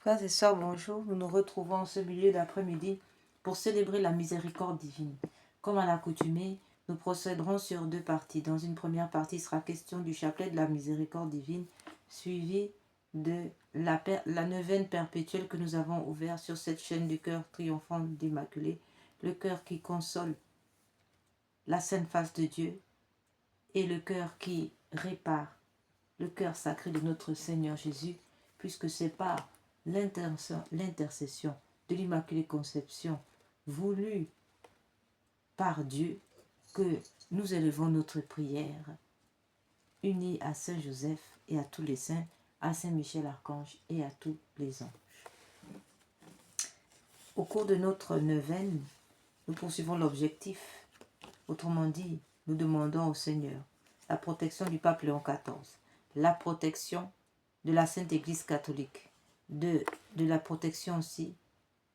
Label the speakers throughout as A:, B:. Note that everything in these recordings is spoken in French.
A: Frères et sœurs, bonjour. Nous nous retrouvons en ce milieu d'après-midi pour célébrer la miséricorde divine. Comme à l'accoutumée, nous procéderons sur deux parties. Dans une première partie, il sera question du chapelet de la miséricorde divine, suivi de la neuvaine perpétuelle que nous avons ouverte sur cette chaîne du cœur triomphant d'Immaculée, le cœur qui console la sainte face de Dieu et le cœur qui répare, le cœur sacré de notre Seigneur Jésus, puisque c'est par l'intercession de l'Immaculée Conception voulue par Dieu que nous élevons notre prière, unie à Saint Joseph et à tous les saints, à Saint Michel Archange et à tous les anges. Au cours de notre neuvaine, nous poursuivons l'objectif. Autrement dit, nous demandons au Seigneur la protection du pape Léon XIV, la protection de la Sainte Église catholique, de la protection aussi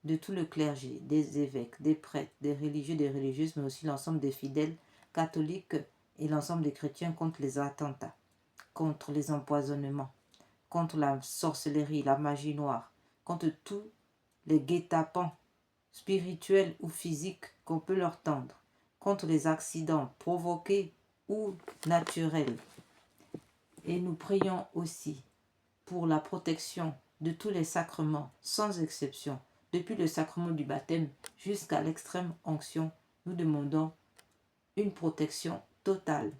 A: de tout le clergé, des évêques, des prêtres, des religieux, des religieuses, mais aussi l'ensemble des fidèles catholiques et l'ensemble des chrétiens contre les attentats, contre les empoisonnements, contre la sorcellerie, la magie noire, contre tous les guet-apens spirituels ou physiques qu'on peut leur tendre, contre les accidents provoqués ou naturels. Et nous prions aussi pour la protection de tous les sacrements, sans exception. Depuis le sacrement du baptême jusqu'à l'extrême onction, nous demandons une protection totale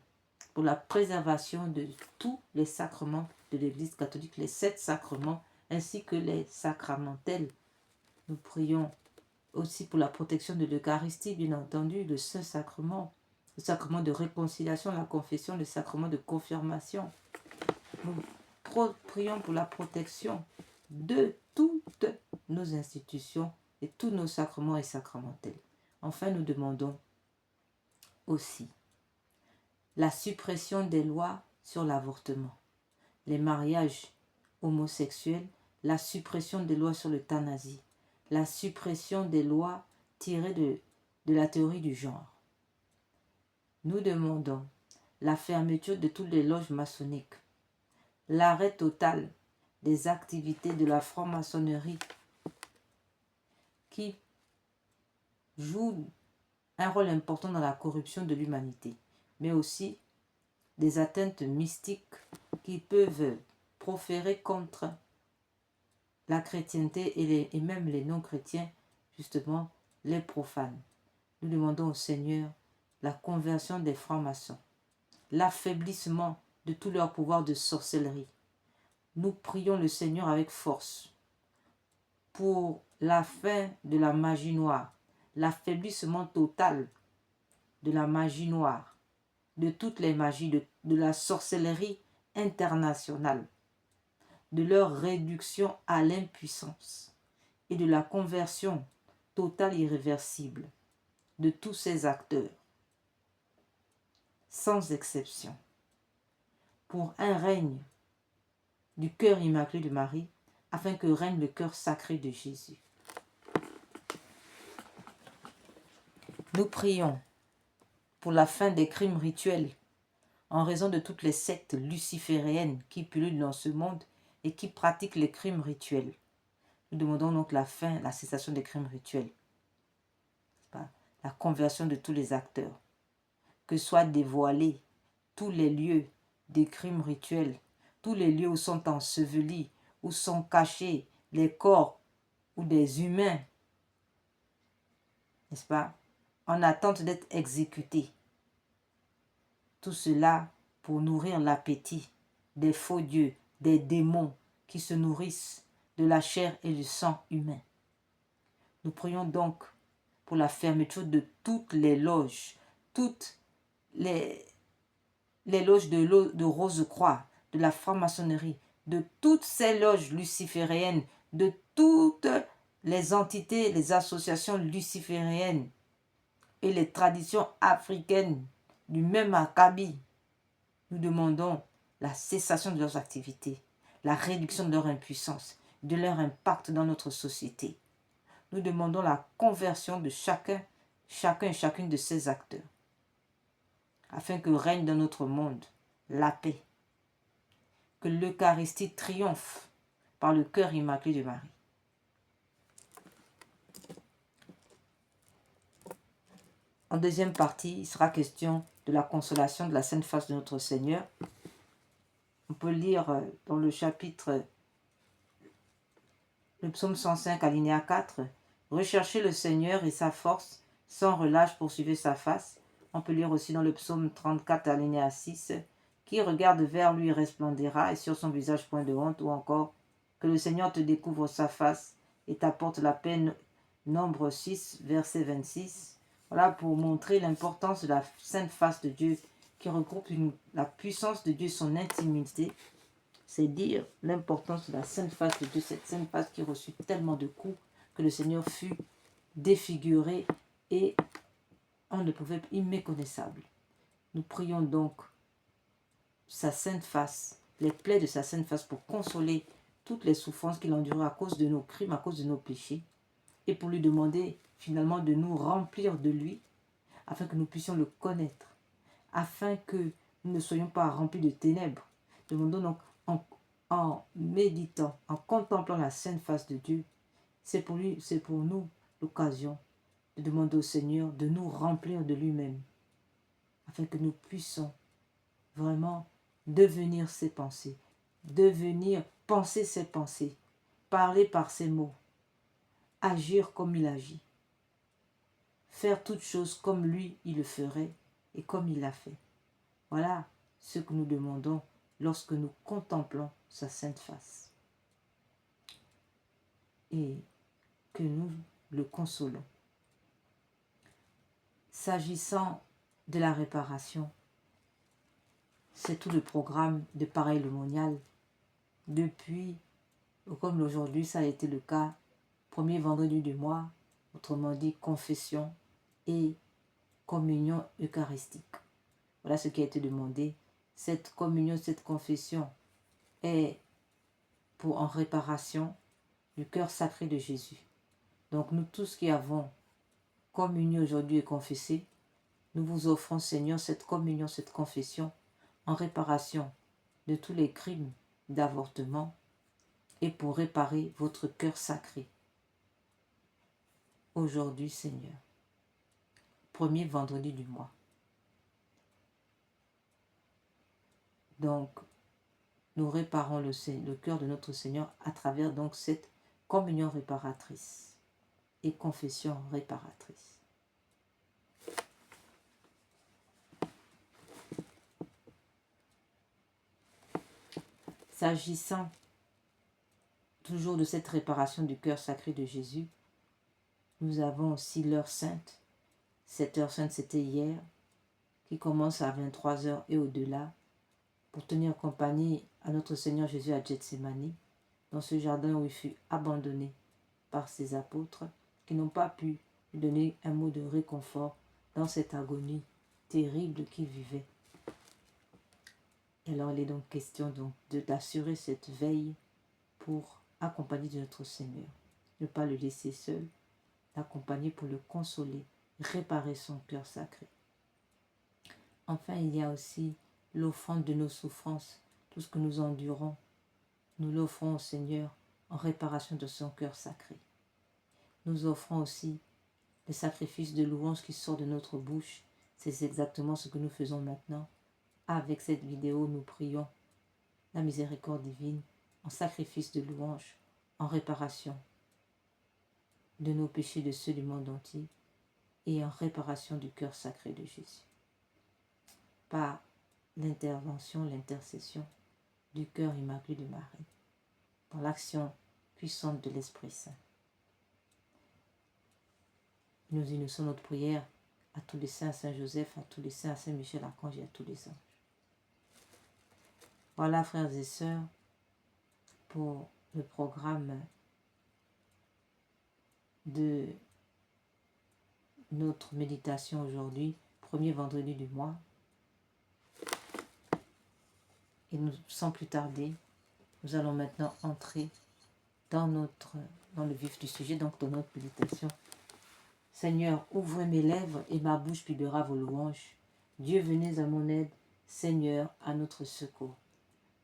A: pour la préservation de tous les sacrements de l'Église catholique, les 7 sacrements, ainsi que les sacramentels. Nous prions aussi pour la protection de l'Eucharistie, bien entendu, le Saint-Sacrement, le sacrement de réconciliation, la confession, le sacrement de confirmation. Nous prions pour la protection de toutes nos institutions et tous nos sacrements et sacramentels. Enfin, nous demandons aussi la suppression des lois sur l'avortement, les mariages homosexuels, la suppression des lois sur l'euthanasie, la suppression des lois tirées de la théorie du genre. Nous demandons la fermeture de toutes les loges maçonniques, l'arrêt total des activités de la franc-maçonnerie qui jouent un rôle important dans la corruption de l'humanité, mais aussi des atteintes mystiques qui peuvent proférer contre la chrétienté et même les non-chrétiens, justement les profanes. Nous demandons au Seigneur la conversion des francs-maçons, l'affaiblissement de tout leur pouvoir de sorcellerie. Nous prions le Seigneur avec force pour la fin de la magie noire, l'affaiblissement total de la magie noire, de toutes les magies, de la sorcellerie internationale, de leur réduction à l'impuissance et de la conversion totale irréversible de tous ces acteurs, sans exception, pour un règne du cœur immaculé de Marie, afin que règne le cœur sacré de Jésus. Nous prions pour la fin des crimes rituels en raison de toutes les sectes lucifériennes qui pullulent dans ce monde et qui pratiquent les crimes rituels. Nous demandons donc la fin, la cessation des crimes rituels, la conversion de tous les acteurs, que soient dévoilés tous les lieux des crimes rituels, tous les lieux où sont ensevelis, où sont cachés les corps ou des humains, n'est-ce pas, en attente d'être exécutés. Tout cela pour nourrir l'appétit des faux dieux, des démons qui se nourrissent de la chair et du sang humain. Nous prions donc pour la fermeture de toutes les loges, toutes les loges de Rose-Croix, de la franc-maçonnerie, de toutes ces loges lucifériennes, de toutes les entités, les associations lucifériennes et les traditions africaines du même acabit. Nous demandons la cessation de leurs activités, la réduction de leur impuissance, de leur impact dans notre société. Nous demandons la conversion de chacun et chacune de ces acteurs, afin que règne dans notre monde la paix, que l'Eucharistie triomphe par le cœur immaculé de Marie, En deuxième partie, il sera question de la consolation de la sainte face de notre Seigneur. On peut lire dans le chapitre, le psaume 105, alinéa 4, « Recherchez le Seigneur et sa force, sans relâche poursuivez sa face. » On peut lire aussi dans le psaume 34, alinéa 6, « Qui regarde vers lui resplendira, et sur son visage point de honte. » Ou encore, « Que le Seigneur te découvre sa face et t'apporte la paix. » Nombre 6, verset 26. Voilà pour montrer l'importance de la sainte face de Dieu qui regroupe la puissance de Dieu, son intimité. C'est dire l'importance de la sainte face de Dieu, cette sainte face qui reçut tellement de coups que le Seigneur fut défiguré et on ne pouvait être imméconnaissable. Nous prions donc sa sainte face, les plaies de sa sainte face pour consoler toutes les souffrances qu'il endura à cause de nos crimes, à cause de nos péchés, et pour lui demander finalement de nous remplir de lui, afin que nous puissions le connaître, afin que nous ne soyons pas remplis de ténèbres. Demandons donc en méditant, en contemplant la sainte face de Dieu, c'est pour nous l'occasion de demander au Seigneur de nous remplir de lui-même, afin que nous puissions vraiment devenir ses pensées, devenir penser ses pensées, parler par ses mots, agir comme il agit, faire toutes choses comme lui il le ferait et comme il l'a fait. Voilà ce que nous demandons lorsque nous contemplons sa sainte face. Et que nous le consolons. S'agissant de la réparation, c'est tout le programme de pareil le monial. Depuis, comme aujourd'hui, ça a été le cas, premier vendredi du mois, autrement dit confession et communion eucharistique. Voilà ce qui a été demandé. Cette communion, cette confession est en réparation du cœur sacré de Jésus. Donc nous tous qui avons communié aujourd'hui et confessé, nous vous offrons, Seigneur, cette communion, cette confession en réparation de tous les crimes d'avortement et pour réparer votre cœur sacré. Aujourd'hui, Seigneur, premier vendredi du mois. Donc, nous réparons le cœur de notre Seigneur à travers donc cette communion réparatrice et confession réparatrice. S'agissant toujours de cette réparation du cœur sacré de Jésus, nous avons aussi l'heure sainte. Cette heure sainte, c'était hier, qui commence à 23h et au-delà, pour tenir compagnie à notre Seigneur Jésus à Gethsémani, dans ce jardin où il fut abandonné par ses apôtres, qui n'ont pas pu lui donner un mot de réconfort dans cette agonie terrible qu'il vivait. Et alors il est donc question d'assurer cette veille pour accompagner de notre Seigneur. Ne pas le laisser seul, l'accompagner pour le consoler, réparer son cœur sacré. Enfin, il y a aussi l'offrande de nos souffrances, tout ce que nous endurons. Nous l'offrons au Seigneur en réparation de son cœur sacré. Nous offrons aussi le sacrifice de louange qui sort de notre bouche. C'est exactement ce que nous faisons maintenant. Avec cette vidéo, nous prions la miséricorde divine en sacrifice de louange, en réparation de nos péchés, de ceux du monde entier, et en réparation du cœur sacré de Jésus. Par l'intervention, l'intercession du cœur immaculé de Marie, dans l'action puissante de l'Esprit Saint. Nous unissons notre prière à tous les saints, à Saint Joseph, à tous les saints, à Saint Michel Archange et à tous les anges. Voilà, frères et sœurs, pour le programme de notre méditation aujourd'hui, premier vendredi du mois. Et nous, sans plus tarder, nous allons maintenant entrer dans le vif du sujet, donc dans notre méditation. Seigneur, ouvrez mes lèvres et ma bouche publiera vos louanges. Dieu, venez à mon aide. Seigneur, à notre secours.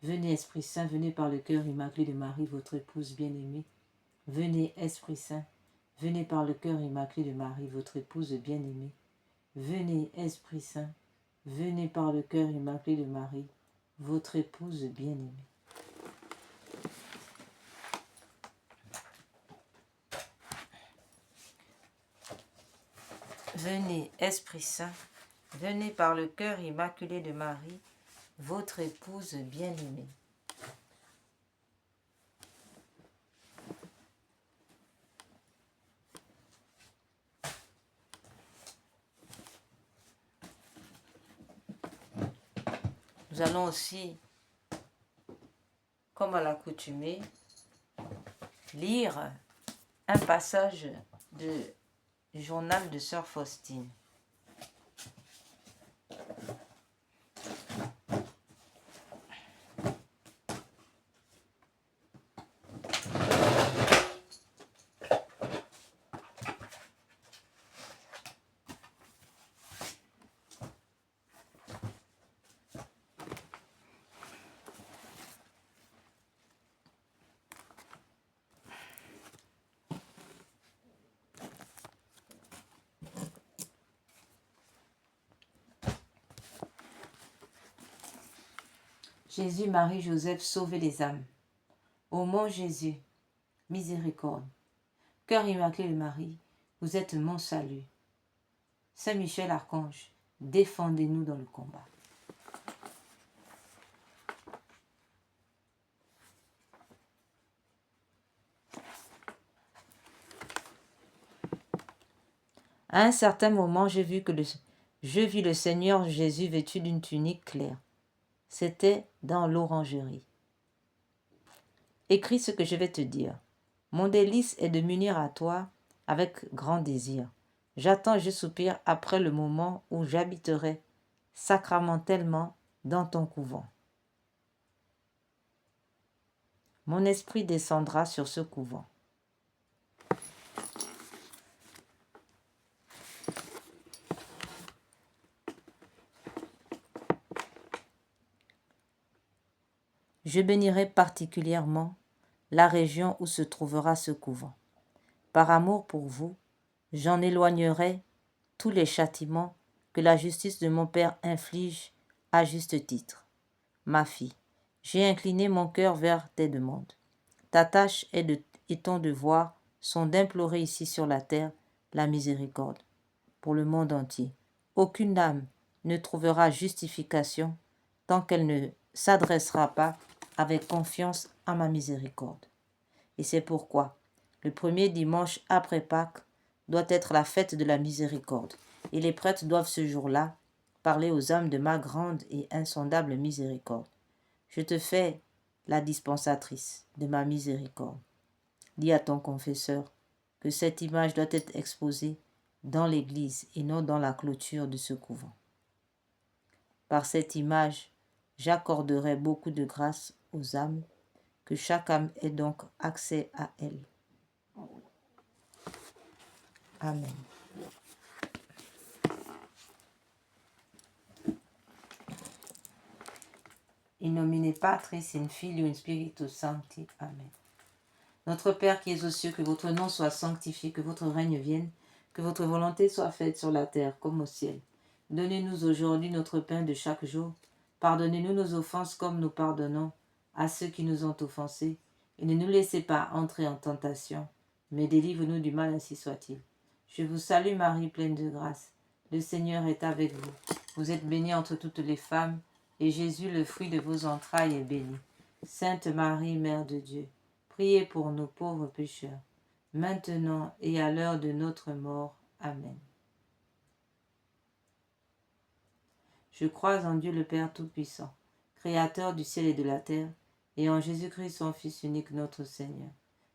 A: Venez, Esprit Saint, venez par le cœur immaculé de Marie, votre épouse bien-aimée. Venez, Esprit Saint, venez par le cœur immaculé de Marie, votre épouse bien-aimée. Venez, Esprit Saint, venez par le cœur immaculé de Marie, votre épouse bien-aimée. Venez, Esprit Saint, venez par le cœur immaculé de Marie, votre épouse bien-aimée. Nous allons aussi, comme à l'accoutumée, lire un passage du journal de Sœur Faustine. Jésus, Marie, Joseph, sauvez les âmes. Ô mon Jésus, miséricorde. Cœur immaculé de Marie, vous êtes mon salut. Saint Michel Archange, défendez-nous dans le combat. À un certain moment, je vis le Seigneur Jésus vêtu d'une tunique claire. C'était dans l'orangerie. Écris ce que je vais te dire. Mon délice est de m'unir à toi avec grand désir. J'attends et je soupire après le moment où j'habiterai sacramentellement dans ton couvent. Mon esprit descendra sur ce couvent. Je bénirai particulièrement la région où se trouvera ce couvent. Par amour pour vous, j'en éloignerai tous les châtiments que la justice de mon Père inflige à juste titre. Ma fille, j'ai incliné mon cœur vers tes demandes. Ta tâche et ton devoir sont d'implorer ici sur la terre la miséricorde pour le monde entier. Aucune âme ne trouvera justification tant qu'elle ne s'adressera pas avec confiance à ma miséricorde. Et c'est pourquoi le premier dimanche après Pâques doit être la fête de la miséricorde, et les prêtres doivent ce jour-là parler aux âmes de ma grande et insondable miséricorde. Je te fais la dispensatrice de ma miséricorde. Dis à ton confesseur que cette image doit être exposée dans l'église et non dans la clôture de ce couvent. Par cette image, j'accorderai beaucoup de grâce aux âmes, que chaque âme ait donc accès à elle. Amen. In nomine Patris, in Filio, in Spiritus Sancti. Amen. Notre Père qui es aux cieux, que votre nom soit sanctifié, que votre règne vienne, que votre volonté soit faite sur la terre comme au ciel. Donnez-nous aujourd'hui notre pain de chaque jour. Pardonnez-nous nos offenses comme nous pardonnons à ceux qui nous ont offensés. Et ne nous laissez pas entrer en tentation, mais délivre-nous du mal, ainsi soit-il. Je vous salue Marie, pleine de grâce. Le Seigneur est avec vous. Vous êtes bénie entre toutes les femmes, et Jésus, le fruit de vos entrailles, est béni. Sainte Marie, Mère de Dieu, priez pour nous pauvres pécheurs, maintenant et à l'heure de notre mort. Amen. Je crois en Dieu le Père Tout-Puissant, Créateur du ciel et de la terre, et en Jésus-Christ, son Fils unique, notre Seigneur,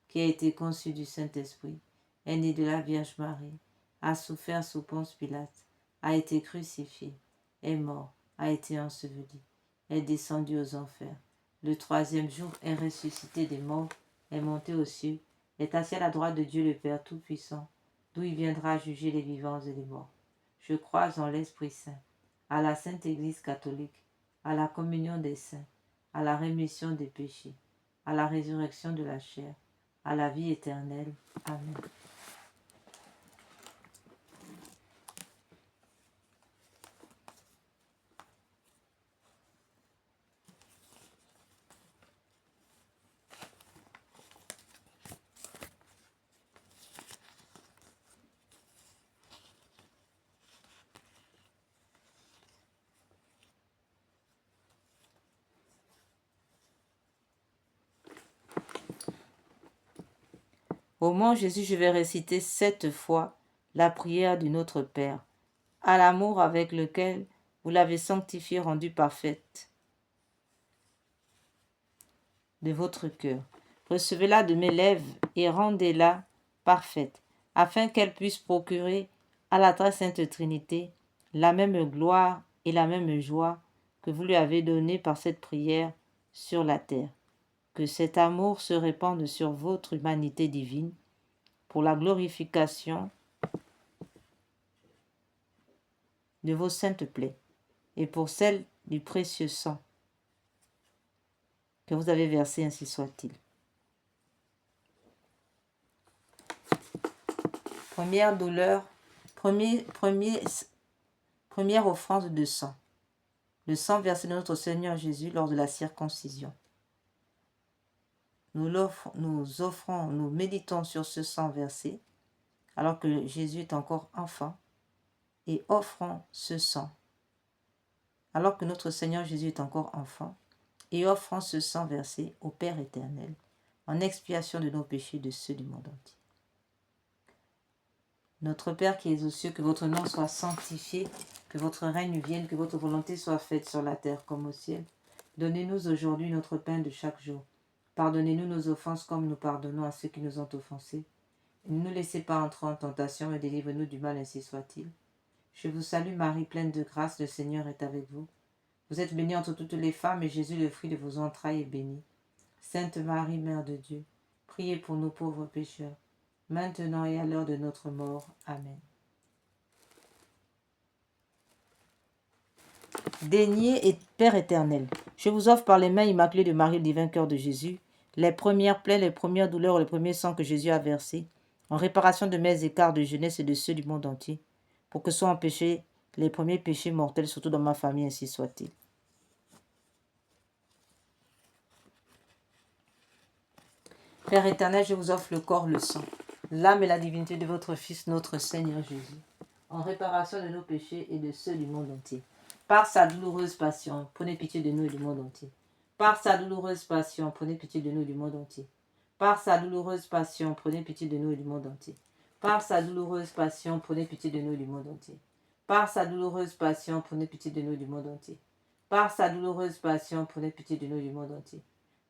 A: qui a été conçu du Saint-Esprit, est né de la Vierge Marie, a souffert sous Ponce Pilate, a été crucifié, est mort, a été enseveli, est descendu aux enfers. Le troisième jour est ressuscité des morts, est monté aux cieux, est assis à la droite de Dieu le Père Tout-Puissant, d'où il viendra juger les vivants et les morts. Je crois en l'Esprit Saint, à la Sainte Église catholique, à la communion des saints, à la rémission des péchés, à la résurrection de la chair, à la vie éternelle. Amen. Au mont Jésus, je vais réciter 7 fois la prière du Notre Père, à l'amour avec lequel vous l'avez sanctifiée, rendue parfaite de votre cœur. Recevez-la de mes lèvres et rendez-la parfaite, afin qu'elle puisse procurer à la très sainte Trinité la même gloire et la même joie que vous lui avez donnée par cette prière sur la terre. Que cet amour se répande sur votre humanité divine pour la glorification de vos saintes plaies et pour celle du précieux sang que vous avez versé, ainsi soit-il. Première douleur, première offrande de sang. Le sang versé de notre Seigneur Jésus lors de la circoncision. Nous méditons sur ce sang versé alors que Jésus est encore enfant et offrons ce sang alors que notre Seigneur Jésus est encore enfant et offrons ce sang versé au Père éternel en expiation de nos péchés et de ceux du monde entier. Notre Père qui es aux cieux, que votre nom soit sanctifié, que votre règne vienne, que votre volonté soit faite sur la terre comme au ciel. Donnez-nous aujourd'hui notre pain de chaque jour. Pardonnez-nous nos offenses comme nous pardonnons à ceux qui nous ont offensés. Et ne nous laissez pas entrer en tentation, mais délivre-nous du mal, ainsi soit-il. Je vous salue Marie, pleine de grâce, le Seigneur est avec vous. Vous êtes bénie entre toutes les femmes, et Jésus, le fruit de vos entrailles, est béni. Sainte Marie, Mère de Dieu, priez pour nous pauvres pécheurs, maintenant et à l'heure de notre mort. Amen. Daigné et Père éternel, je vous offre par les mains immaculées de Marie, le divin cœur de Jésus, les premières plaies, les premières douleurs, le premier sang que Jésus a versé, en réparation de mes écarts de jeunesse et de ceux du monde entier, pour que soient empêchés les premiers péchés mortels, surtout dans ma famille, ainsi soit-il. Père éternel, je vous offre le corps, le sang, l'âme et la divinité de votre Fils, notre Seigneur Jésus, en réparation de nos péchés et de ceux du monde entier. Par sa douloureuse passion, prenez pitié de nous et du monde entier. Par sa douloureuse passion, prenez pitié de nous et du monde entier. Par sa douloureuse passion, prenez pitié de nous et du monde entier. Par sa douloureuse passion, prenez pitié de nous et du monde entier. Par sa douloureuse passion, prenez pitié de nous et du monde entier. Par sa douloureuse passion, prenez pitié de nous et du monde entier.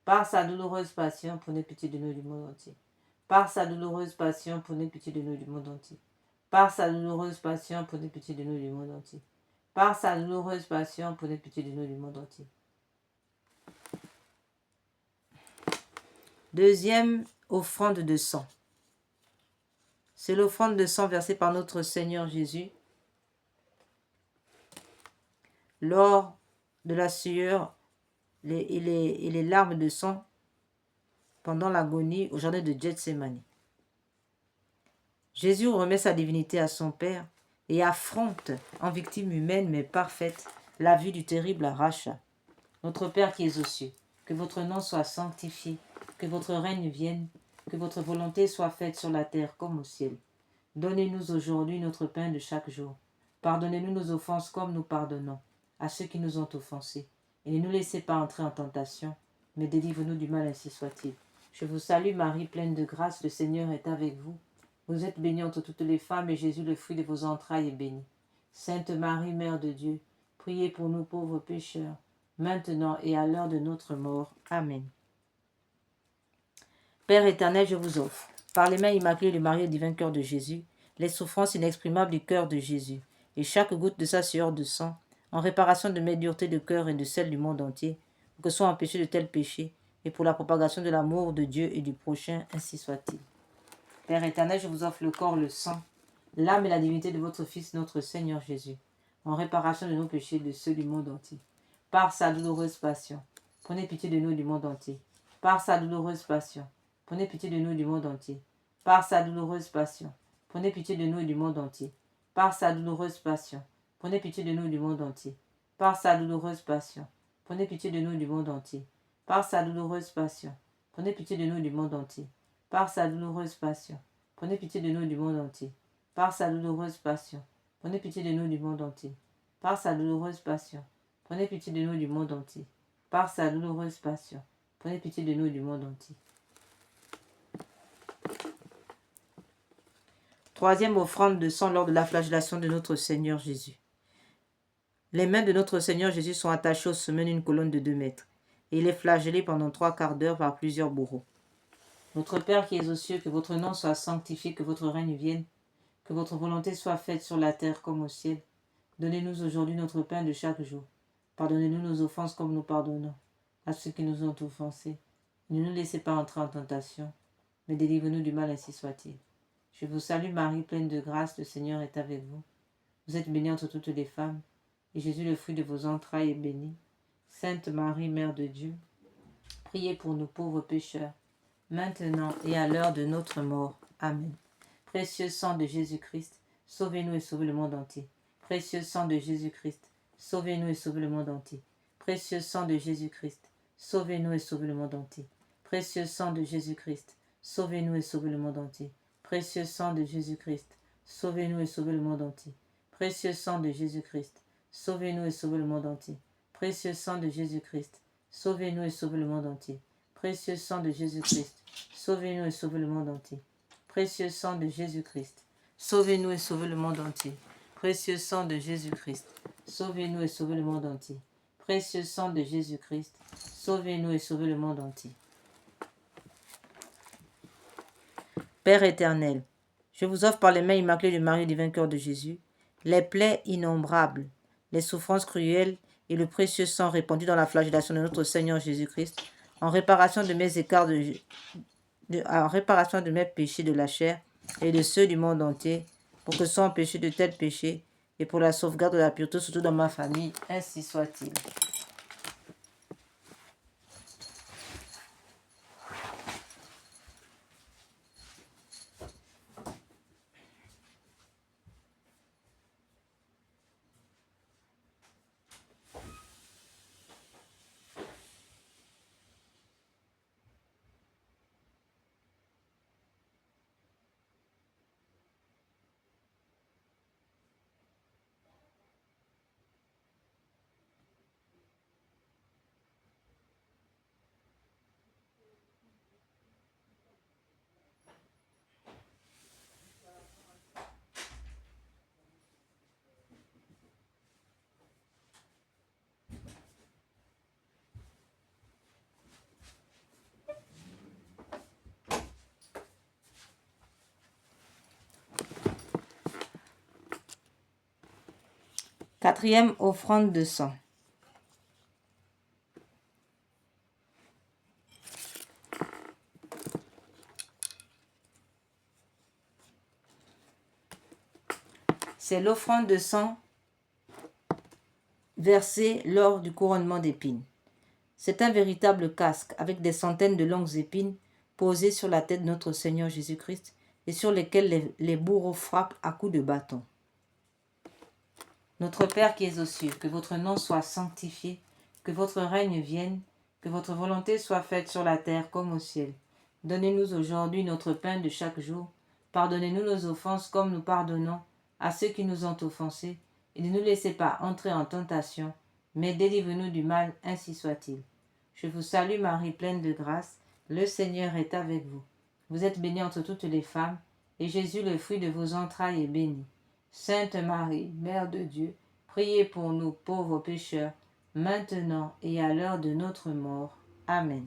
A: Par sa douloureuse passion, prenez pitié de nous et du monde entier. Par sa douloureuse passion, prenez pitié de nous et du monde entier. Par sa douloureuse passion, prenez pitié de nous et du monde entier. Par sa douloureuse passion, prenez pitié de nous du monde entier. Deuxième offrande de sang. C'est l'offrande de sang versée par notre Seigneur Jésus lors de la sueur et les larmes de sang pendant l'agonie au jardin de Gethsémani. Jésus remet sa divinité à son Père et affronte, en victime humaine mais parfaite, la vue du terrible rachat. Notre Père qui es aux cieux, que votre nom soit sanctifié, que votre règne vienne, que votre volonté soit faite sur la terre comme au ciel. Donnez-nous aujourd'hui notre pain de chaque jour. Pardonnez-nous nos offenses comme nous pardonnons à ceux qui nous ont offensés. Et ne nous laissez pas entrer en tentation, mais délivre-nous du mal, ainsi soit-il. Je vous salue Marie, pleine de grâce, le Seigneur est avec vous. Vous êtes bénie entre toutes les femmes, et Jésus, le fruit de vos entrailles, est béni. Sainte Marie, Mère de Dieu, priez pour nous pauvres pécheurs, maintenant et à l'heure de notre mort. Amen. Père éternel, je vous offre, par les mains immaculées de Marie, le divin cœur de Jésus, les souffrances inexprimables du cœur de Jésus, et chaque goutte de sa sueur de sang, en réparation de mes duretés de cœur et de celles du monde entier, pour que soient empêchés de tels péchés, et pour la propagation de l'amour de Dieu et du prochain, ainsi soit-il. Père éternel, je vous offre le corps, le sang, l'âme et la divinité de votre Fils, notre Seigneur Jésus, en réparation de nos péchés et de ceux du monde entier. Par sa douloureuse passion, prenez pitié de nous du monde entier. Par sa douloureuse passion, prenez pitié de nous du monde entier. Par sa douloureuse passion, prenez pitié de nous et du monde entier. Par sa douloureuse passion, prenez pitié de nous du monde entier. Par sa douloureuse passion, prenez pitié de nous du monde entier. Par sa douloureuse passion, prenez pitié de nous du monde entier. Par sa douloureuse passion, prenez pitié de nous du monde entier. Par sa douloureuse passion, prenez pitié de nous du monde entier. Par sa douloureuse passion, prenez pitié de nous du monde entier. Par sa douloureuse passion, prenez pitié de nous du monde entier. Troisième offrande de sang lors de la flagellation de notre Seigneur Jésus. Les mains de notre Seigneur Jésus sont attachées au sommet d'une colonne de 2 mètres, et il est flagellé pendant 3/4 d'heure par plusieurs bourreaux. Notre Père qui es aux cieux, que votre nom soit sanctifié, que votre règne vienne, que votre volonté soit faite sur la terre comme au ciel. Donnez-nous aujourd'hui notre pain de chaque jour. Pardonnez-nous nos offenses comme nous pardonnons à ceux qui nous ont offensés. Ne nous laissez pas entrer en tentation, mais délivre-nous du mal, ainsi soit-il. Je vous salue Marie, pleine de grâce, le Seigneur est avec vous. Vous êtes bénie entre toutes les femmes, et Jésus, le fruit de vos entrailles, est béni. Sainte Marie, Mère de Dieu, priez pour nous pauvres pécheurs, maintenant et à l'heure de notre mort. Amen. Précieux sang de Jésus-Christ, sauvez-nous et sauvez le monde entier. Précieux sang de Jésus-Christ, sauvez-nous et sauvez le monde entier. Précieux sang de Jésus-Christ, sauvez-nous et sauvez le monde entier. Précieux sang de Jésus-Christ, sauvez-nous et sauvez le monde entier. Précieux sang de Jésus-Christ, sauvez-nous et sauvez le monde entier. Précieux sang de Jésus-Christ, sauvez-nous et sauvez le monde entier. Précieux sang de Jésus-Christ, sauvez-nous et sauvez le monde entier. Précieux sang de Jésus-Christ, sauvez-nous et sauvez le monde entier. Précieux sang de Jésus-Christ, sauvez-nous et sauvez le monde entier. Précieux sang de Jésus-Christ, sauvez-nous et sauvez le monde entier. Précieux sang de Jésus-Christ, sauvez-nous et sauvez le monde entier. Père éternel, je vous offre par les mains immaculées du Marie du vainqueur de Jésus, les plaies innombrables, les souffrances cruelles et le précieux sang répandu dans la flagellation de notre Seigneur Jésus-Christ, en réparation de mes écarts en réparation de mes péchés de la chair et de ceux du monde entier, pour que soient empêchés de tels péchés et pour la sauvegarde de la pureté, surtout dans ma famille, ainsi soit-il. Quatrième offrande de sang. C'est l'offrande de sang versée lors du couronnement d'épines. C'est un véritable casque avec des centaines de longues épines posées sur la tête de notre Seigneur Jésus-Christ et sur lesquelles les bourreaux frappent à coups de bâton. Notre Père qui es aux cieux, que votre nom soit sanctifié, que votre règne vienne, que votre volonté soit faite sur la terre comme au ciel. Donnez-nous aujourd'hui notre pain de chaque jour. Pardonnez-nous nos offenses comme nous pardonnons à ceux qui nous ont offensés. Et ne nous laissez pas entrer en tentation, mais délivre-nous du mal, ainsi soit-il. Je vous salue Marie, pleine de grâce. Le Seigneur est avec vous. Vous êtes bénie entre toutes les femmes, et Jésus, le fruit de vos entrailles, est béni. Sainte Marie, Mère de Dieu, priez pour nous pauvres pécheurs, maintenant et à l'heure de notre mort. Amen.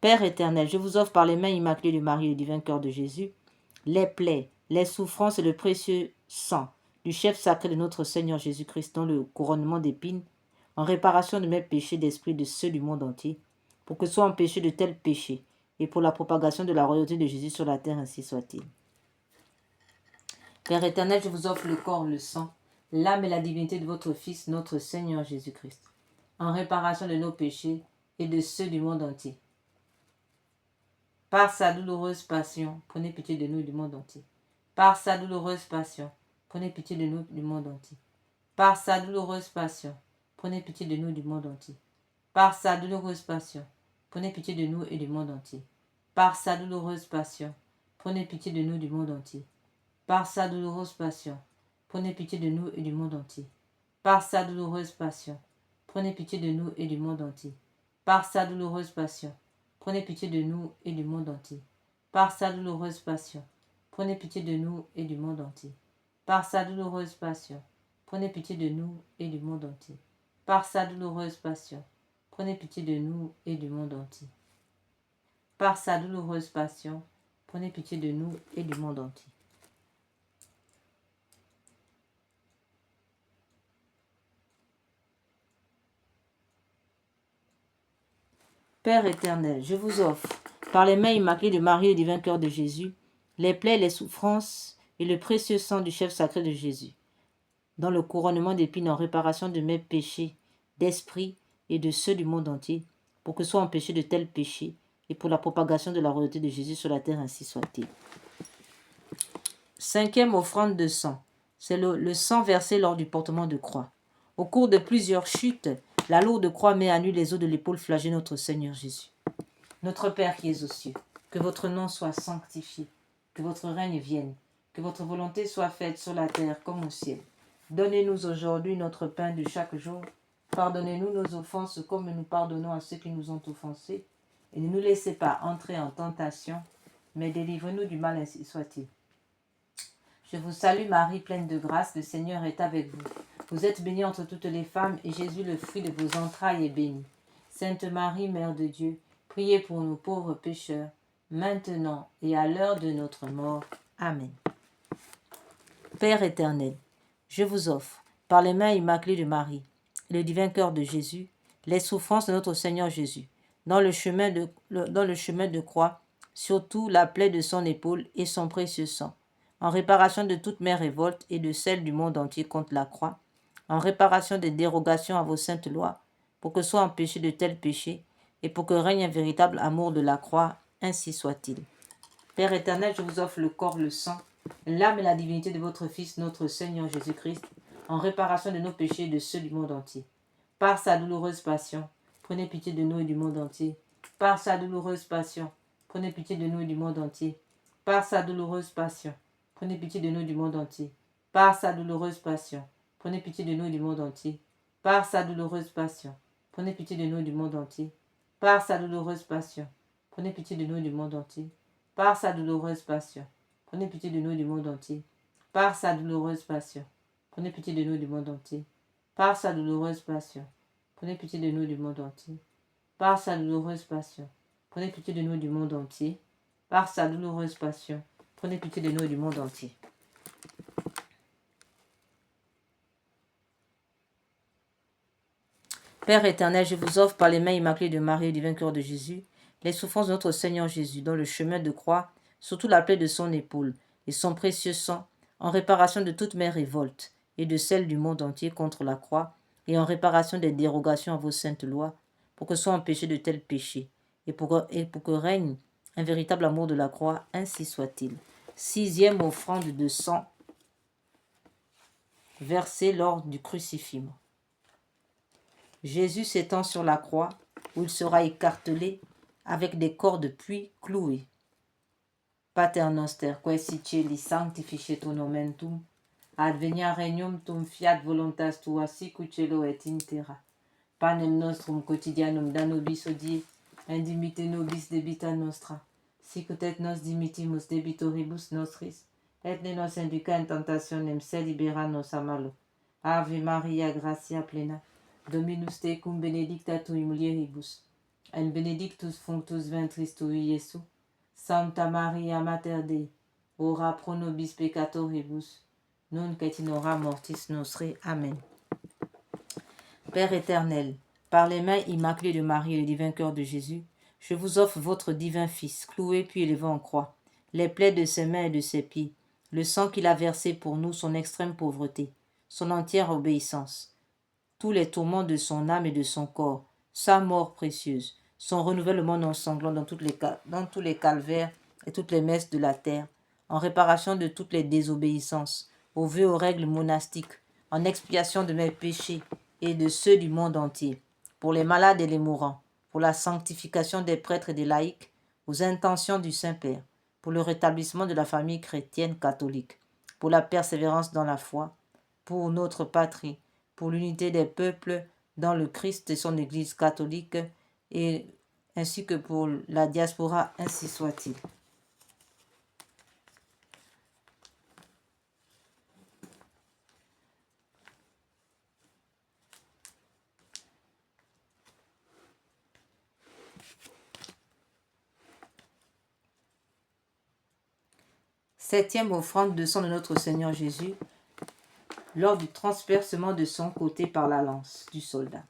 A: Père éternel, je vous offre par les mains immaculées du Marie et du vainqueur de Jésus, les plaies, les souffrances et le précieux sang du chef sacré de notre Seigneur Jésus-Christ dans le couronnement d'épines, en réparation de mes péchés d'esprit et de ceux du monde entier, pour que soient empêchés de tels péchés, et pour la propagation de la royauté de Jésus sur la terre, ainsi soit-il. Père éternel, je vous offre le corps, le sang, l'âme et la divinité de votre Fils, notre Seigneur Jésus-Christ, en réparation de nos péchés et de ceux du monde entier. Par sa douloureuse passion, prenez pitié de nous et du monde entier. Par sa douloureuse passion, prenez pitié de nous et du monde entier. Par sa douloureuse passion, prenez pitié de nous et du monde entier. Par sa douloureuse passion, prenez pitié de nous et du monde entier. Par sa douloureuse passion, prenez pitié de nous et du monde entier. Par sa douloureuse passion, prenez pitié de nous et du monde entier. Par sa douloureuse passion, prenez pitié de nous et du monde entier. Par sa douloureuse passion, prenez pitié de nous et du monde entier. Par sa douloureuse passion, prenez pitié de nous et du monde entier. Par sa douloureuse passion, prenez pitié de nous et du monde entier. Par sa douloureuse passion, prenez pitié de nous et du monde entier. Par sa douloureuse passion, prenez pitié de nous et du monde entier. Père éternel, je vous offre, par les mains immaculées de Marie et du divin cœur de Jésus, les plaies, les souffrances et le précieux sang du chef sacré de Jésus, dans le couronnement d'épines en réparation de mes péchés, d'esprit et de ceux du monde entier, pour que soient empêchés de tels péchés et pour la propagation de la royauté de Jésus sur la terre, ainsi soit-il. Cinquième offrande de sang, c'est le sang versé lors du portement de croix. Au cours de plusieurs chutes, la lourde croix met à nu les os de l'épaule flagellée notre Seigneur Jésus. Notre Père qui es aux cieux, que votre nom soit sanctifié, que votre règne vienne, que votre volonté soit faite sur la terre comme au ciel. Donnez-nous aujourd'hui notre pain de chaque jour. Pardonnez-nous nos offenses comme nous pardonnons à ceux qui nous ont offensés. Et ne nous laissez pas entrer en tentation, mais délivrez-nous du mal, ainsi soit-il. Je vous salue Marie, pleine de grâce, le Seigneur est avec vous. Vous êtes bénie entre toutes les femmes, et Jésus, le fruit de vos entrailles, est béni. Sainte Marie, Mère de Dieu, priez pour nous pauvres pécheurs, maintenant et à l'heure de notre mort. Amen. Père éternel, je vous offre, par les mains immaculées de Marie, et le divin cœur de Jésus, les souffrances de notre Seigneur Jésus, dans le chemin de croix, surtout la plaie de son épaule et son précieux sang, en réparation de toutes mes révoltes et de celles du monde entier contre la croix, en réparation des dérogations à vos saintes lois, pour que soient empêchés de tels péchés, et pour que règne un véritable amour de la croix, ainsi soit-il. Père éternel, je vous offre le corps, le sang, l'âme et la divinité de votre Fils, notre Seigneur Jésus-Christ, en réparation de nos péchés et de ceux du monde entier. Par sa douloureuse passion, prenez pitié de nous et du monde entier. Par sa douloureuse passion, prenez pitié de nous et du monde entier. Par sa douloureuse passion, prenez pitié de nous et du monde entier. Par sa douloureuse passion, prenez pitié de nous et du monde entier. Par sa douloureuse passion, prenez pitié de nous et du monde entier. Par sa douloureuse passion, prenez pitié de nous et du monde entier. Par sa douloureuse passion, prenez pitié de nous et du monde entier. Par sa douloureuse passion, prenez pitié de nous et du monde entier. Par sa douloureuse passion, prenez pitié de nous et du monde entier. Par sa douloureuse passion, prenez pitié de nous et du monde entier. Par sa douloureuse passion, prenez pitié de nous et du monde entier. Père éternel, je vous offre par les mains immaculées de Marie et du divin cœur de Jésus, les souffrances de notre Seigneur Jésus, dans le chemin de croix, surtout la plaie de son épaule, et son précieux sang, en réparation de toutes mes révoltes, et de celles du monde entier contre la croix, et en réparation des dérogations à vos saintes lois, pour que soient empêchés de tels péchés, et pour que règne un véritable amour de la croix, ainsi soit-il. Sixième offrande de sang, versée lors du crucifixion. Jésus s'étend sur la croix, où il sera écartelé avec des cordes puis clouées. Pater noster, quae si celi sanctificetur nomen tuum, advenia regnum tuum, fiat voluntas tua sicut cielo et in terra. Panem nostrum quotidianum da nobis hodie, et dimitte nobis debita nostra, sicut et nos dimittimus debitoribus nostris, et ne nos induca in tentationem, sed libera nos a malo. Ave Maria, gratia plena, Dominus tecum benedicta tui mulieribus, et benedictus fructus ventris tui, Iesus. Santa Maria Mater Dei, ora pro nobis peccatoribus, nunc et in hora mortis nostre. Amen. Père éternel, par les mains immaculées de Marie et le divin cœur de Jésus, je vous offre votre divin Fils, cloué puis élevé en croix, les plaies de ses mains et de ses pieds, le sang qu'il a versé pour nous, son extrême pauvreté, son entière obéissance, tous les tourments de son âme et de son corps, sa mort précieuse, son renouvellement non sanglant dans tous les calvaires et toutes les messes de la terre, en réparation de toutes les désobéissances, aux vœux aux règles monastiques, en expiation de mes péchés et de ceux du monde entier, pour les malades et les mourants, pour la sanctification des prêtres et des laïcs, aux intentions du Saint-Père, pour le rétablissement de la famille chrétienne catholique, pour la persévérance dans la foi, pour notre patrie, pour l'unité des peuples dans le Christ et son Église catholique, et ainsi que pour la diaspora, ainsi soit-il. Septième offrande de sang de notre Seigneur Jésus, lors du transpercement de son côté par la lance du soldat.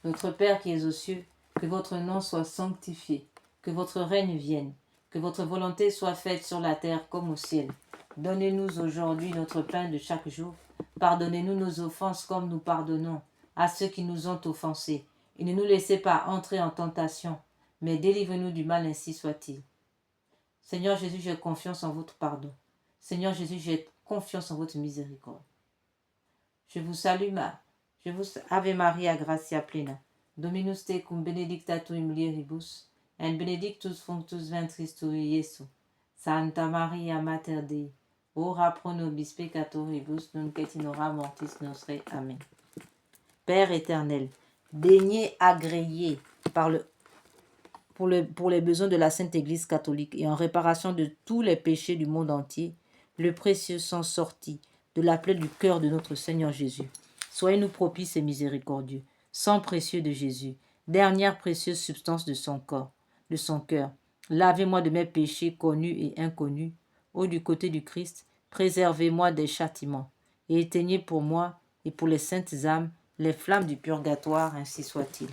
A: Notre Père qui es aux cieux, que votre nom soit sanctifié, que votre règne vienne, que votre volonté soit faite sur la terre comme au ciel. Donnez-nous aujourd'hui notre pain de chaque jour. Pardonnez-nous nos offenses comme nous pardonnons à ceux qui nous ont offensés. Et ne nous laissez pas entrer en tentation, mais délivrez-nous du mal, ainsi soit-il. Seigneur Jésus, j'ai confiance en votre pardon. Seigneur Jésus, j'ai confiance en votre miséricorde. Je vous salue, Ave Maria, gratia plena. Dominus tecum, benedicta tu in mulieribus, et benedictus fructus ventris tui, Iesus. Santa Maria, Mater Dei, ora pro nobis peccatoribus, nunc et in hora mortis nostre. Amen. Père éternel, daignez agréer pour les besoins de la Sainte Église catholique et en réparation de tous les péchés du monde entier, le précieux sang sorti de la plaie du cœur de notre Seigneur Jésus. Soyez-nous propices et miséricordieux. Sang précieux de Jésus, dernière précieuse substance de son corps, de son cœur. Lavez-moi de mes péchés connus et inconnus. Ô du côté du Christ, préservez-moi des châtiments et éteignez pour moi et pour les saintes âmes les flammes du purgatoire, ainsi soit-il.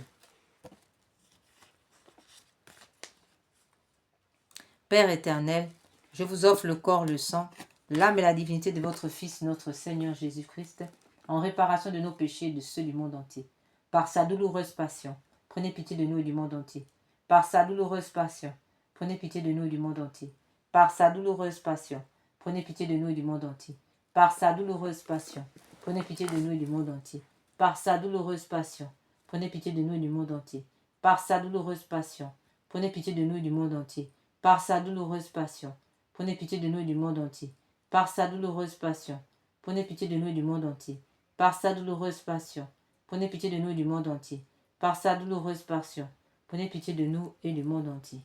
A: Père éternel, je vous offre le corps, le sang, l'âme et la divinité de votre Fils, notre Seigneur Jésus-Christ, en réparation de nos péchés et de ceux du monde entier. Par sa douloureuse passion, prenez pitié de nous et du monde entier. Par sa douloureuse passion, prenez pitié de nous et du monde entier. Par sa douloureuse passion, prenez pitié de nous et du monde entier. Par sa douloureuse passion, prenez pitié de nous et du monde entier. Par sa douloureuse passion, prenez pitié de nous et du monde entier. Par sa douloureuse passion, prenez pitié de nous et du monde entier. Par sa douloureuse passion, prenez pitié de nous et du monde entier. Par sa douloureuse passion, prenez pitié de nous et du monde entier. Par sa douloureuse passion, prenez pitié de nous et du monde entier. Par sa douloureuse passion, prenez pitié de nous et du monde entier.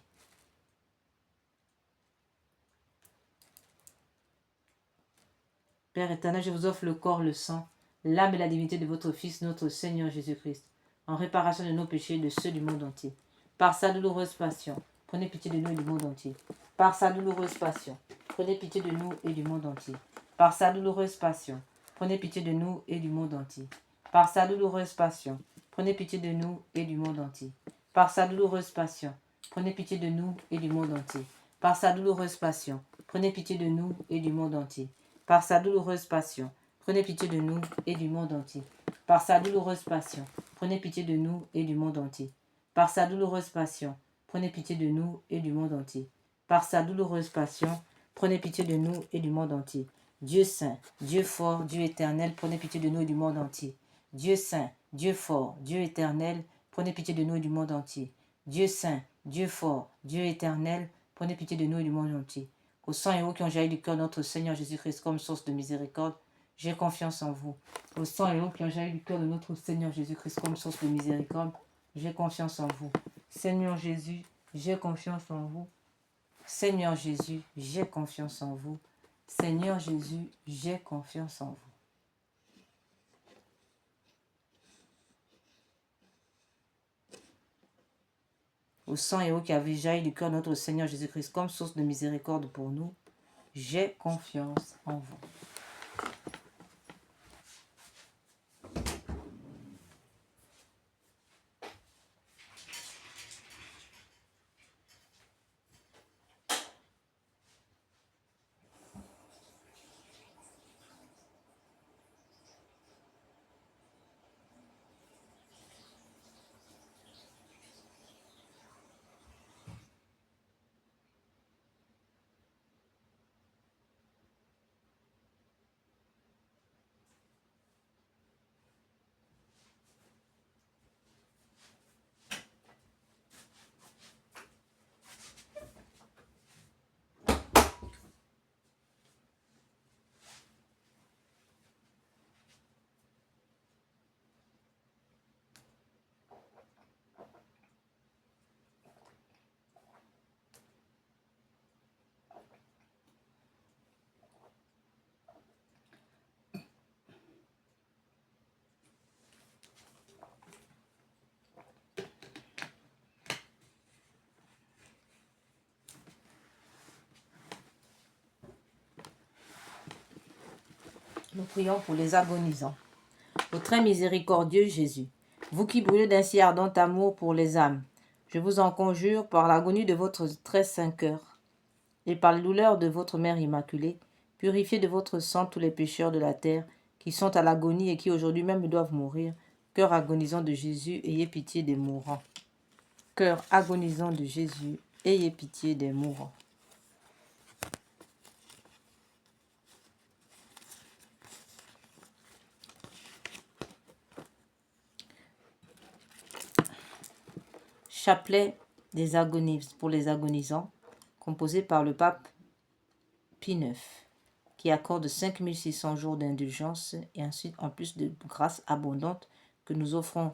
A: Père éternel, je vous offre le corps, le sang, l'âme et la divinité de votre Fils, notre Seigneur Jésus-Christ, en réparation de nos péchés et de ceux du monde entier. Par sa douloureuse passion, prenez pitié de nous et du monde entier. Par sa douloureuse passion, prenez pitié de nous et du monde entier. Par sa douloureuse passion, prenez pitié de nous et du monde entier. Par sa douloureuse passion, prenez pitié de nous et du monde entier. Par sa douloureuse passion, prenez pitié de nous et du monde entier. Par sa douloureuse passion, prenez pitié de nous et du monde entier. Par sa douloureuse passion, prenez pitié de nous et du monde entier. Par sa douloureuse passion, prenez pitié de nous et du monde entier. Par sa douloureuse passion, prenez pitié de nous et du monde entier. Par sa douloureuse passion, prenez pitié de nous et du monde entier. Dieu saint, Dieu fort, Dieu éternel, prenez pitié de nous et du monde entier. Dieu saint, Dieu fort, Dieu éternel, prenez pitié de nous et du monde entier. Dieu saint, Dieu fort, Dieu éternel, prenez pitié de nous et du monde entier. Au sang et eau qui ont jailli du cœur de notre Seigneur Jésus-Christ comme source de miséricorde, j'ai confiance en vous. Au sang et eau qui ont jailli du cœur de notre Seigneur Jésus-Christ comme source de miséricorde, j'ai confiance en vous. Seigneur Jésus, j'ai confiance en vous. Seigneur Jésus, j'ai confiance en vous. Seigneur Jésus, j'ai confiance en vous. Au sang et eau qui avait jailli du cœur de notre Seigneur Jésus-Christ comme source de miséricorde pour nous, j'ai confiance en vous. Nous prions pour les agonisants. Ô très miséricordieux Jésus, vous qui brûlez d'un si ardent amour pour les âmes, je vous en conjure par l'agonie de votre très saint cœur et par les douleurs de votre Mère Immaculée, purifiez de votre sang tous les pécheurs de la terre qui sont à l'agonie et qui aujourd'hui même doivent mourir. Cœur agonisant de Jésus, ayez pitié des mourants. Cœur agonisant de Jésus, ayez pitié des mourants. Chapelet des agonistes pour les agonisants, composé par le pape Pie IX, qui accorde 5600 jours d'indulgence et ensuite en plus de grâce abondante que nous offrons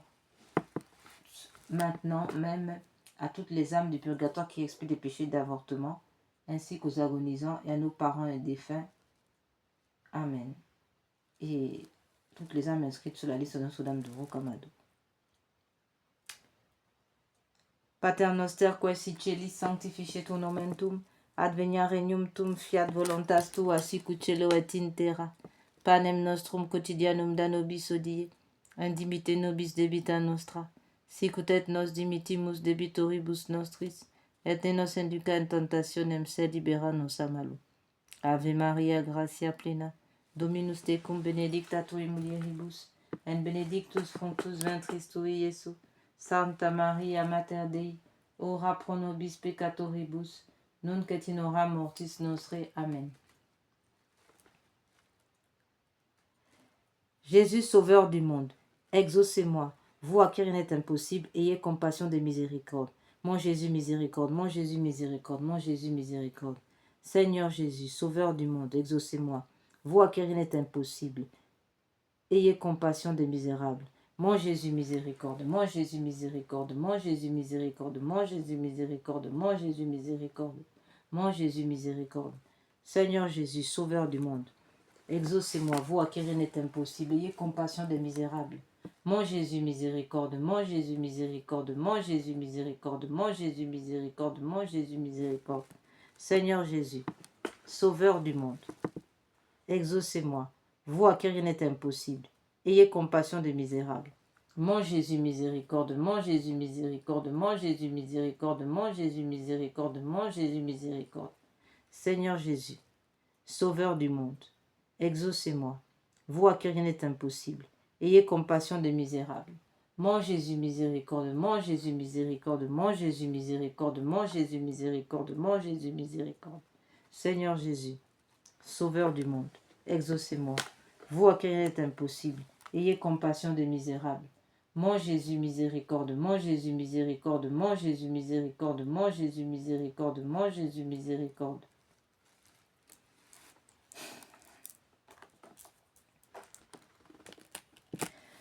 A: maintenant même à toutes les âmes du purgatoire qui expient des péchés d'avortement, ainsi qu'aux agonisants et à nos parents et défunts. Amen. Et toutes les âmes inscrites sur la liste de Notre-Dame de Rocamadour. Pater noster quae si celis sanctificetur nomen tuum, advenia regnum tuum, fiat voluntas tua sicut cielo et in terra. Panem nostrum quotidianum da nobis hodie, indimite nobis debita nostra, sicut et nos dimittimus debitoribus nostris, et ne nos induca in tentationem, sed libera nos a malo. Ave Maria, gratia plena, Dominus tecum, benedicta tui mulieribus, et benedictus fructus ventris tui, Iesus. Santa Maria Mater Dei, ora pro nobis peccatoribus, nunc et in hora mortis nostre. Amen. Jésus, sauveur du monde, exaucez-moi, vous à qui rien n'est impossible, ayez compassion de miséricorde. Mon Jésus, miséricorde, mon Jésus, miséricorde, mon Jésus, miséricorde. Seigneur Jésus, sauveur du monde, exaucez-moi, vous à qui rien n'est impossible, ayez compassion des misérables. Mon Jésus miséricorde, mon Jésus miséricorde, mon Jésus miséricorde, mon Jésus miséricorde, mon Jésus miséricorde, mon Jésus miséricorde. Seigneur Jésus, sauveur du monde, exaucez-moi, vous à qui rien n'est impossible, ayez compassion des misérables. Mon Jésus miséricorde, mon Jésus miséricorde, mon Jésus miséricorde, mon Jésus miséricorde, mon Jésus miséricorde. Seigneur Jésus, sauveur du monde, exaucez-moi, vous à qui rien n'est impossible. Ayez compassion des misérables. Mon Jésus miséricorde, mon Jésus miséricorde, mon Jésus miséricorde, mon Jésus miséricorde, mon Jésus miséricorde. Seigneur Jésus, sauveur du monde, exaucez-moi, vous à qui rien n'est impossible. Ayez compassion des misérables. Mon Jésus miséricorde, mon Jésus miséricorde, mon Jésus miséricorde, mon Jésus miséricorde, mon Jésus miséricorde. Seigneur Jésus, sauveur du monde, exaucez-moi, vous à qui rien n'est impossible. Ayez compassion des misérables. Mon Jésus miséricorde, mon Jésus miséricorde, mon Jésus miséricorde, mon Jésus miséricorde, mon Jésus miséricorde.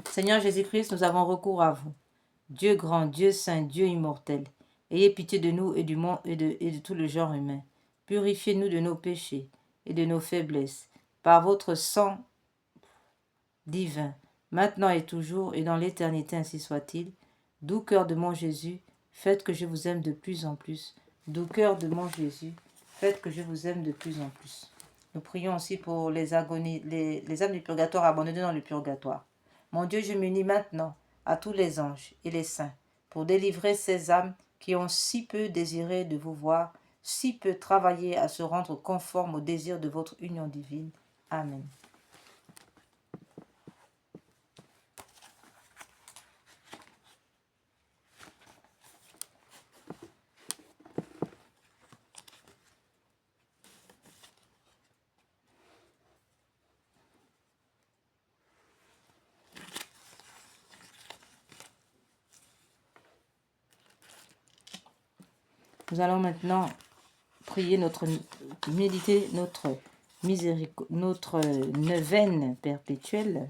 A: Seigneur Jésus-Christ, nous avons recours à vous. Dieu grand, Dieu saint, Dieu immortel, ayez pitié de nous et du monde et de tout le genre humain. Purifiez-nous de nos péchés et de nos faiblesses par votre sang divin, maintenant et toujours et dans l'éternité, ainsi soit-il. Doux cœur de mon Jésus, faites que je vous aime de plus en plus. Doux cœur de mon Jésus, faites que je vous aime de plus en plus. Nous prions aussi pour les âmes du purgatoire abandonnées dans le purgatoire. Mon Dieu, je m'unis maintenant à tous les anges et les saints pour délivrer ces âmes qui ont si peu désiré de vous voir, si peu travaillé à se rendre conformes au désir de votre union divine. Amen. Nous allons maintenant prier méditer notre neuvaine perpétuelle.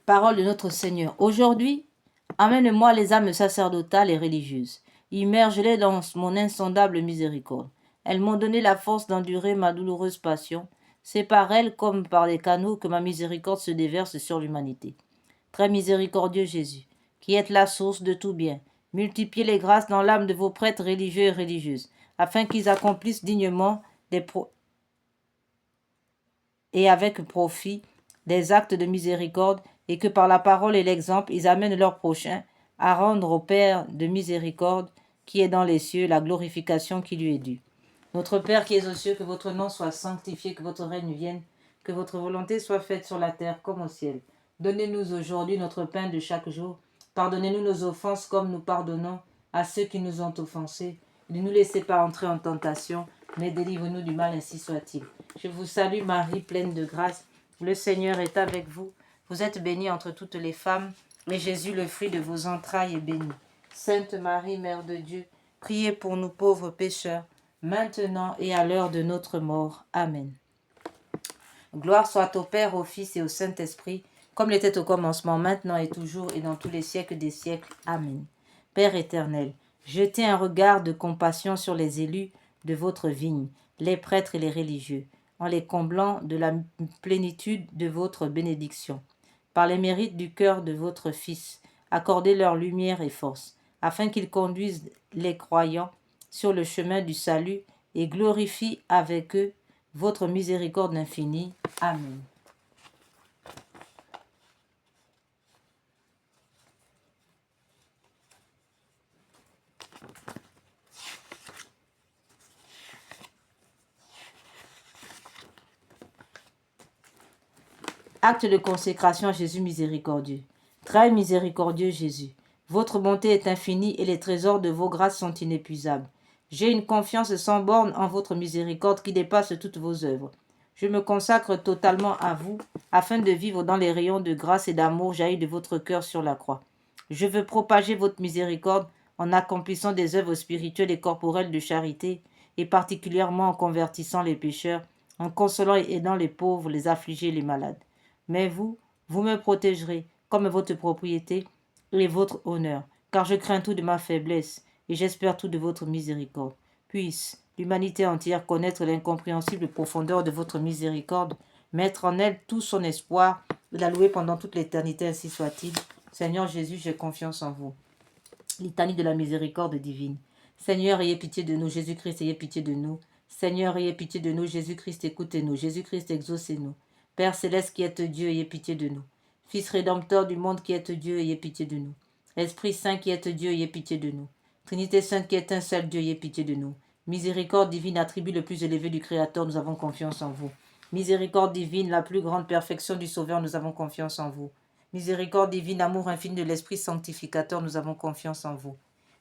A: Parole de notre Seigneur. Aujourd'hui, amène-moi les âmes sacerdotales et religieuses. Immerge-les dans mon insondable miséricorde. Elles m'ont donné la force d'endurer ma douloureuse passion. C'est par elles, comme par des canaux, que ma miséricorde se déverse sur l'humanité. Très miséricordieux Jésus, qui êtes la source de tout bien. Multipliez les grâces dans l'âme de vos prêtres religieux et religieuses, afin qu'ils accomplissent dignement et avec profit des actes de miséricorde, et que par la parole et l'exemple, ils amènent leur prochain à rendre au Père de miséricorde qui est dans les cieux la glorification qui lui est due. Notre Père qui es aux cieux, que votre nom soit sanctifié, que votre règne vienne, que votre volonté soit faite sur la terre comme au ciel. Donnez-nous aujourd'hui notre pain de chaque jour. Pardonnez-nous nos offenses comme nous pardonnons à ceux qui nous ont offensés. Ne nous laissez pas entrer en tentation, mais délivre-nous du mal, ainsi soit-il. Je vous salue Marie, pleine de grâce. Le Seigneur est avec vous. Vous êtes bénie entre toutes les femmes, et Jésus, le fruit de vos entrailles, est béni. Sainte Marie, Mère de Dieu, priez pour nous pauvres pécheurs, maintenant et à l'heure de notre mort. Amen. Gloire soit au Père, au Fils et au Saint-Esprit, comme l'était au commencement, maintenant et toujours, et dans tous les siècles des siècles. Amen. Père éternel, jetez un regard de compassion sur les élus de votre vigne, les prêtres et les religieux, en les comblant de la plénitude de votre bénédiction. Par les mérites du cœur de votre Fils, accordez leur lumière et force, afin qu'ils conduisent les croyants sur le chemin du salut et glorifient avec eux votre miséricorde infinie. Amen. Acte de consécration à Jésus miséricordieux. Très miséricordieux Jésus, votre bonté est infinie et les trésors de vos grâces sont inépuisables. J'ai une confiance sans borne en votre miséricorde qui dépasse toutes vos œuvres. Je me consacre totalement à vous afin de vivre dans les rayons de grâce et d'amour jaillis de votre cœur sur la croix. Je veux propager votre miséricorde en accomplissant des œuvres spirituelles et corporelles de charité, et particulièrement en convertissant les pécheurs, en consolant et aidant les pauvres, les affligés et les malades. Mais vous, vous me protégerez comme votre propriété et votre honneur, car je crains tout de ma faiblesse et j'espère tout de votre miséricorde. Puisse l'humanité entière connaître l'incompréhensible profondeur de votre miséricorde, mettre en elle tout son espoir et la louer pendant toute l'éternité, ainsi soit-il. Seigneur Jésus, j'ai confiance en vous. Litanie de la miséricorde divine. Seigneur, ayez pitié de nous. Jésus-Christ, ayez pitié de nous. Seigneur, ayez pitié de nous. Jésus-Christ, écoutez-nous. Jésus-Christ, exaucez-nous. Père céleste qui êtes Dieu, ayez pitié de nous. Fils rédempteur du monde qui êtes Dieu, ayez pitié de nous. Esprit Saint qui êtes Dieu, ayez pitié de nous. Trinité Sainte qui est un seul Dieu, ayez pitié de nous. Miséricorde divine, attribut le plus élevé du Créateur, nous avons confiance en vous. Miséricorde divine, la plus grande perfection du Sauveur, nous avons confiance en vous. Miséricorde divine, amour infini de l'Esprit sanctificateur, nous avons confiance en vous.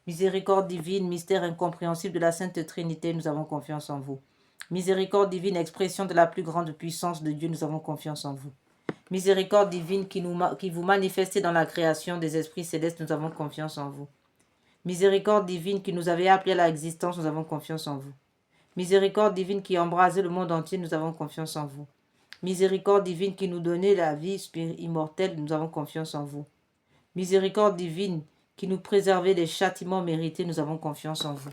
A: Miséricorde divine, mystère incompréhensible de la Sainte Trinité, nous avons confiance en vous. Miséricorde divine, expression de la plus grande puissance de Dieu, nous avons confiance en vous. Miséricorde divine qui vous manifestez dans la création des esprits célestes, nous avons confiance en vous. Miséricorde divine qui nous avez appelés à l'existence, nous avons confiance en vous. Miséricorde divine qui embrasez le monde entier, nous avons confiance en vous. Miséricorde divine qui nous donnait la vie immortelle, nous avons confiance en vous. Miséricorde divine qui nous préservait des châtiments mérités, nous avons confiance en vous.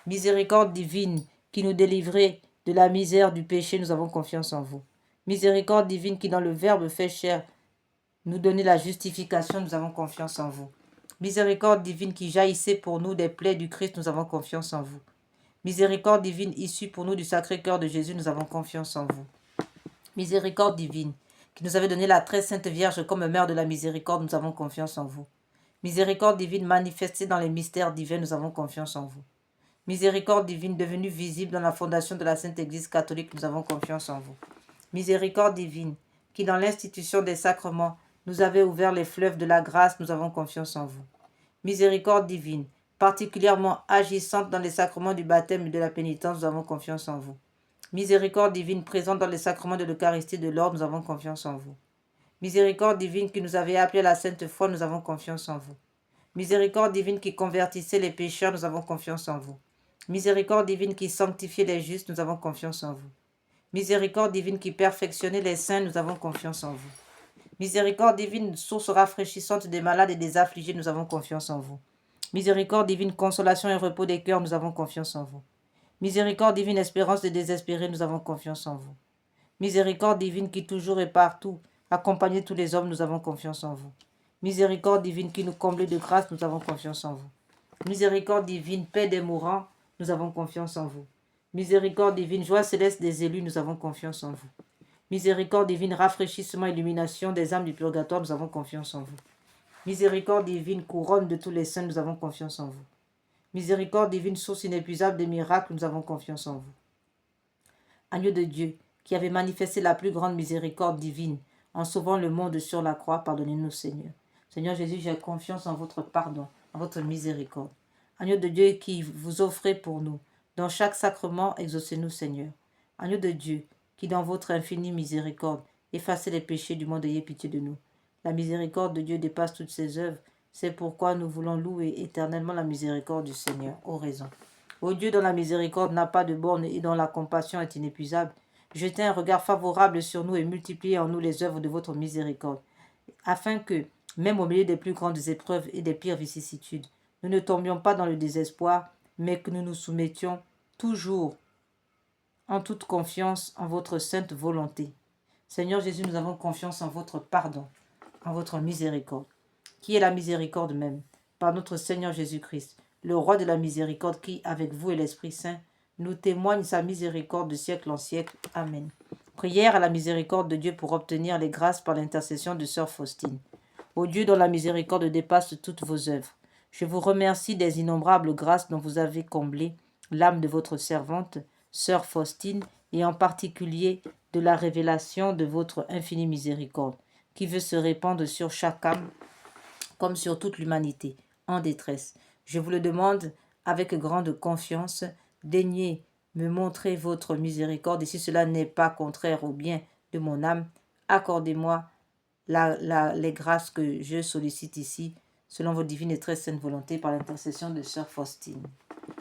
A: Miséricorde divine qui nous délivrait de la misère du péché, nous avons confiance en vous. Miséricorde divine qui dans le Verbe fait chair nous donnait la justification, nous avons confiance en vous. Miséricorde divine qui jaillissait pour nous des plaies du Christ, nous avons confiance en vous. Miséricorde divine issue pour nous du Sacré-Cœur de Jésus, nous avons confiance en vous. Miséricorde divine qui nous avait donné la très sainte Vierge comme mère de la miséricorde, nous avons confiance en vous. Miséricorde divine manifestée dans les mystères divins, nous avons confiance en vous. Miséricorde divine devenue visible dans la fondation de la Sainte Église catholique, nous avons confiance en vous. Miséricorde divine qui dans l'institution des sacrements nous avait ouvert les fleuves de la grâce, nous avons confiance en vous. Miséricorde divine, particulièrement agissante dans les sacrements du baptême et de la pénitence, nous avons confiance en vous. Miséricorde divine présente dans les sacrements de l'Eucharistie de l'ordre, nous avons confiance en vous. Miséricorde divine qui nous avait appelés à la sainte foi, nous avons confiance en vous. Miséricorde divine qui convertissait les pécheurs, nous avons confiance en vous. Miséricorde divine qui sanctifiait les justes, nous avons confiance en vous. Miséricorde divine qui perfectionnait les saints, nous avons confiance en vous. Miséricorde divine, source rafraîchissante des malades et des affligés, nous avons confiance en vous. Miséricorde divine, consolation et repos des cœurs, nous avons confiance en vous. Miséricorde divine, espérance des désespérés, nous avons confiance en vous. Miséricorde divine qui toujours et partout accompagnez tous les hommes, nous avons confiance en vous. Miséricorde divine qui nous comble de grâce, nous avons confiance en vous. Miséricorde divine, paix des mourants, nous avons confiance en vous. Miséricorde divine, joie céleste des élus, nous avons confiance en vous. Miséricorde divine, rafraîchissement, illumination des âmes du purgatoire, nous avons confiance en vous. Miséricorde divine, couronne de tous les saints, nous avons confiance en vous. Miséricorde divine, source inépuisable des miracles, nous avons confiance en vous. Agneau de Dieu, qui avait manifesté la plus grande miséricorde divine en sauvant le monde sur la croix, pardonnez-nous, Seigneur. Seigneur Jésus, j'ai confiance en votre pardon, en votre miséricorde. Agneau de Dieu qui vous offrez pour nous, dans chaque sacrement, exaucez-nous, Seigneur. Agneau de Dieu, qui dans votre infinie miséricorde, effacez les péchés du monde, ayez pitié de nous. La miséricorde de Dieu dépasse toutes ses œuvres. C'est pourquoi nous voulons louer éternellement la miséricorde du Seigneur. Ô raison. Ô Dieu dont la miséricorde n'a pas de borne et dont la compassion est inépuisable, jetez un regard favorable sur nous et multipliez en nous les œuvres de votre miséricorde, afin que, même au milieu des plus grandes épreuves et des pires vicissitudes, nous ne tombions pas dans le désespoir, mais que nous nous soumettions toujours en toute confiance en votre sainte volonté. Seigneur Jésus, nous avons confiance en votre pardon, en votre miséricorde, qui est la miséricorde même, par notre Seigneur Jésus-Christ, le roi de la miséricorde qui, avec vous et l'Esprit Saint, nous témoigne sa miséricorde de siècle en siècle. Amen. Prière à la miséricorde de Dieu pour obtenir les grâces par l'intercession de sœur Faustine. Ô Dieu dont la miséricorde dépasse toutes vos œuvres, je vous remercie des innombrables grâces dont vous avez comblé l'âme de votre servante, sœur Faustine, et en particulier de la révélation de votre infinie miséricorde, qui veut se répandre sur chaque âme comme sur toute l'humanité en détresse. Je vous le demande avec grande confiance, daignez me montrer votre miséricorde, et si cela n'est pas contraire au bien de mon âme, accordez-moi les grâces que je sollicite ici, selon votre divine et très sainte volonté, par l'intercession de sœur Faustine.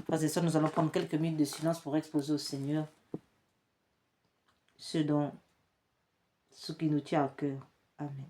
A: Frères et sœurs, nous allons prendre quelques minutes de silence pour exposer au Seigneur ce qui nous tient à cœur. Amen.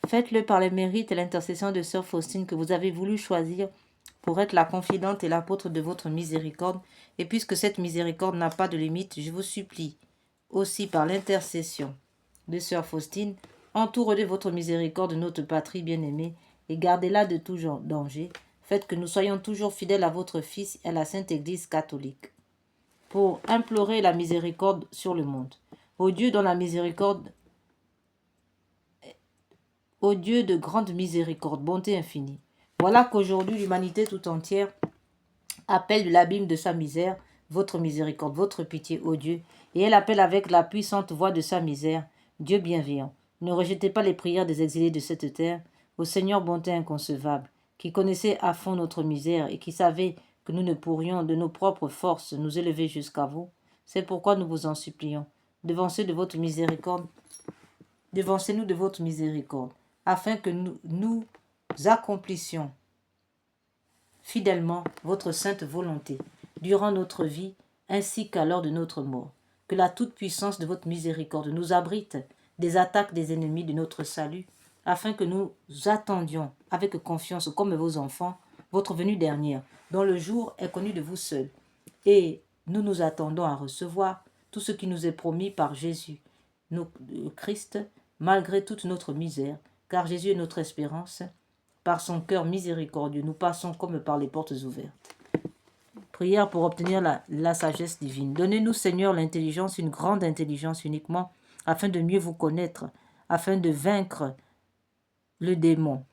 A: Faites-le par les mérites et l'intercession de sœur Faustine que vous avez voulu choisir pour être la confidente et l'apôtre de votre miséricorde. Et puisque cette miséricorde n'a pas de limite, je vous supplie aussi par l'intercession de sœur Faustine, entourez de votre miséricorde notre patrie bien-aimée et gardez-la de tout danger. Faites que nous soyons toujours fidèles à votre Fils et à la Sainte Église catholique pour implorer la miséricorde sur le monde. Ô Dieu dont la miséricorde, ô Dieu de grande miséricorde, bonté infinie, voilà qu'aujourd'hui l'humanité tout entière appelle de l'abîme de sa misère votre miséricorde, votre pitié, ô Dieu, et elle appelle avec la puissante voix de sa misère, Dieu bienveillant. Ne rejetez pas les prières des exilés de cette terre, ô Seigneur bonté inconcevable, qui connaissait à fond notre misère et qui savait que nous ne pourrions de nos propres forces nous élever jusqu'à vous. C'est pourquoi nous vous en supplions. Devancez de votre miséricorde, devancez-nous de votre miséricorde, afin que nous accomplissions fidèlement votre sainte volonté, durant notre vie, ainsi qu'à l'heure de notre mort. Que la toute-puissance de votre miséricorde nous abrite des attaques des ennemis de notre salut, afin que nous attendions avec confiance, comme vos enfants, votre venue dernière, dont le jour est connu de vous seuls. Et nous nous attendons à recevoir tout ce qui nous est promis par Jésus, Christ, malgré toute notre misère, car Jésus est notre espérance. Par son cœur miséricordieux, nous passons comme par les portes ouvertes. Prière pour obtenir la sagesse divine. Donnez-nous, Seigneur, l'intelligence, une grande intelligence uniquement, afin de mieux vous connaître, afin de vaincre le démon,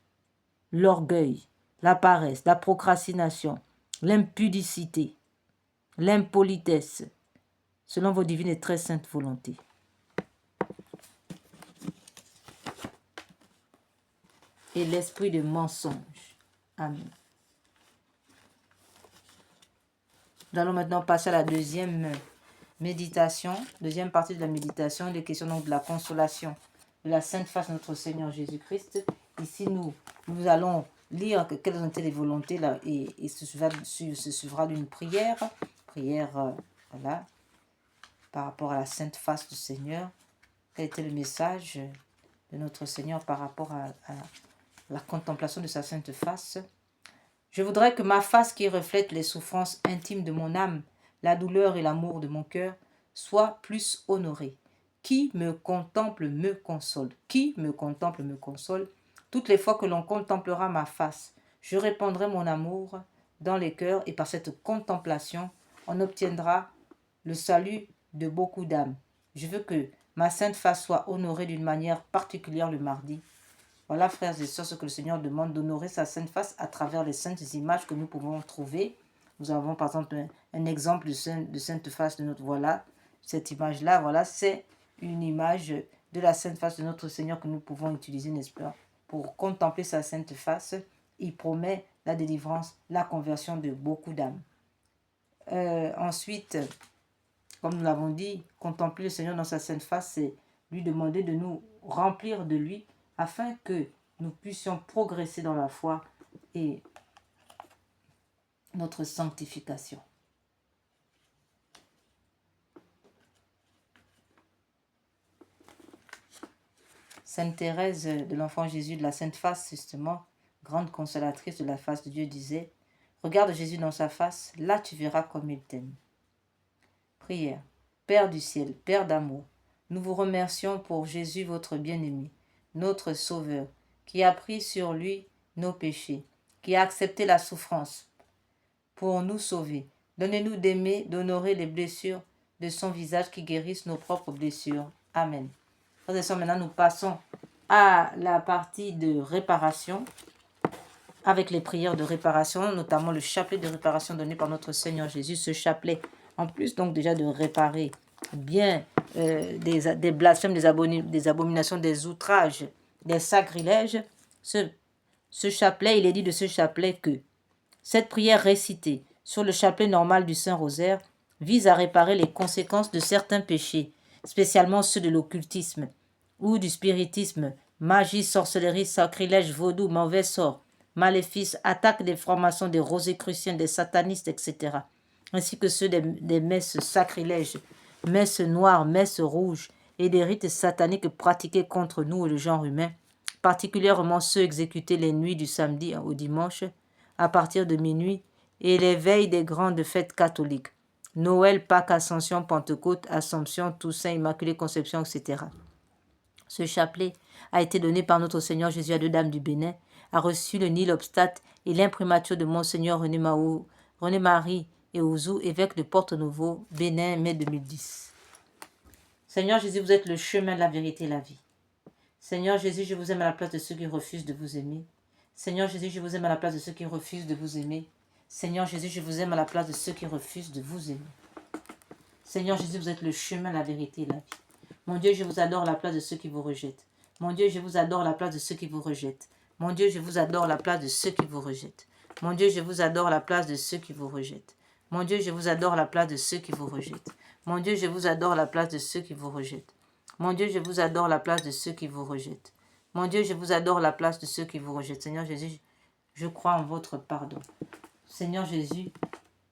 A: l'orgueil, la paresse, la procrastination, l'impudicité, l'impolitesse, selon vos divines et très saintes volontés. Et l'esprit de mensonge. Amen. Nous allons maintenant passer à la deuxième méditation, deuxième partie de la méditation, les questions donc de la consolation de la Sainte Face de notre Seigneur Jésus-Christ. Ici, nous allons lire quelles ont été les volontés là, et se suivra d'une prière, voilà, par rapport à la Sainte Face du Seigneur. Quel était le message de notre Seigneur par rapport à la contemplation de sa Sainte Face? Je voudrais que ma face qui reflète les souffrances intimes de mon âme, la douleur et l'amour de mon cœur, soit plus honorée. Qui me contemple me console. Qui me contemple me console. Toutes les fois que l'on contemplera ma face, je répandrai mon amour dans les cœurs et par cette contemplation, on obtiendra le salut de beaucoup d'âmes. Je veux que ma sainte face soit honorée d'une manière particulière le mardi. Voilà, frères et sœurs, ce que le Seigneur demande, d'honorer sa sainte face à travers les saintes images que nous pouvons trouver. Nous avons par exemple un exemple de sainte face de notre... Voilà, cette image-là, voilà, c'est une image de la sainte face de notre Seigneur que nous pouvons utiliser, n'est-ce pas, pour contempler sa sainte face. Il promet la délivrance, la conversion de beaucoup d'âmes. Ensuite, comme nous l'avons dit, contempler le Seigneur dans sa sainte face, c'est lui demander de nous remplir de lui, afin que nous puissions progresser dans la foi et notre sanctification. Sainte Thérèse de l'Enfant Jésus de la Sainte Face, justement, grande consolatrice de la face de Dieu, disait « Regarde Jésus dans sa face, là tu verras comme il t'aime. » Prière. Père du ciel, Père d'amour, nous vous remercions pour Jésus votre bien-aimé, notre Sauveur, qui a pris sur lui nos péchés, qui a accepté la souffrance pour nous sauver. Donnez-nous d'aimer, d'honorer les blessures de son visage qui guérissent nos propres blessures. Amen. Frères et sœurs, maintenant nous passons à la partie de réparation, avec les prières de réparation, notamment le chapelet de réparation donné par notre Seigneur Jésus. Ce chapelet, en plus donc déjà de réparer bien des blasphèmes, des abominations, des outrages, des sacrilèges, ce chapelet, il est dit de ce chapelet que cette prière récitée sur le chapelet normal du Saint-Rosaire vise à réparer les conséquences de certains péchés, spécialement ceux de l'occultisme ou du spiritisme, magie, sorcellerie, sacrilège, vaudou, mauvais sort, maléfices, attaques des formations des rosicruciens, des satanistes, etc., ainsi que ceux des messes sacrilèges, messes noires, messes rouges et des rites sataniques pratiqués contre nous et le genre humain, particulièrement ceux exécutés les nuits du samedi au dimanche, à partir de minuit, et les veilles des grandes fêtes catholiques, Noël, Pâques, Ascension, Pentecôte, Assomption, Toussaint, Immaculée Conception, etc. Ce chapelet a été donné par notre Seigneur Jésus à deux dames du Bénin, a reçu le nil obstate et l'imprimature de Monseigneur René-Marie et Ouzou, évêque de Porto-Novo, Bénin, mai 2010. Seigneur Jésus, vous êtes le chemin, la vérité et la vie. Seigneur Jésus, je vous aime à la place de ceux qui refusent de vous aimer. Seigneur Jésus, je vous aime à la place de ceux qui refusent de vous aimer. Seigneur Jésus, je vous aime à la place de ceux qui refusent de vous aimer. Seigneur Jésus, vous êtes le chemin, la vérité et la vie. Mon Dieu, je vous adore à la place de ceux qui vous rejettent. Mon Dieu, je vous adore à la place de ceux qui vous rejettent. Mon Dieu, je vous adore à la place de ceux qui vous rejettent. Mon Dieu, je vous adore à la place de ceux qui vous rejettent. Mon Dieu, je vous adore à la place de ceux qui vous rejettent. Mon Dieu, je vous adore à la place de ceux qui vous rejettent. Mon Dieu, je vous adore à la place de ceux qui vous rejettent. Mon Dieu, je vous adore à la place de ceux qui vous rejettent. Seigneur Jésus, je crois en votre pardon. Seigneur Jésus,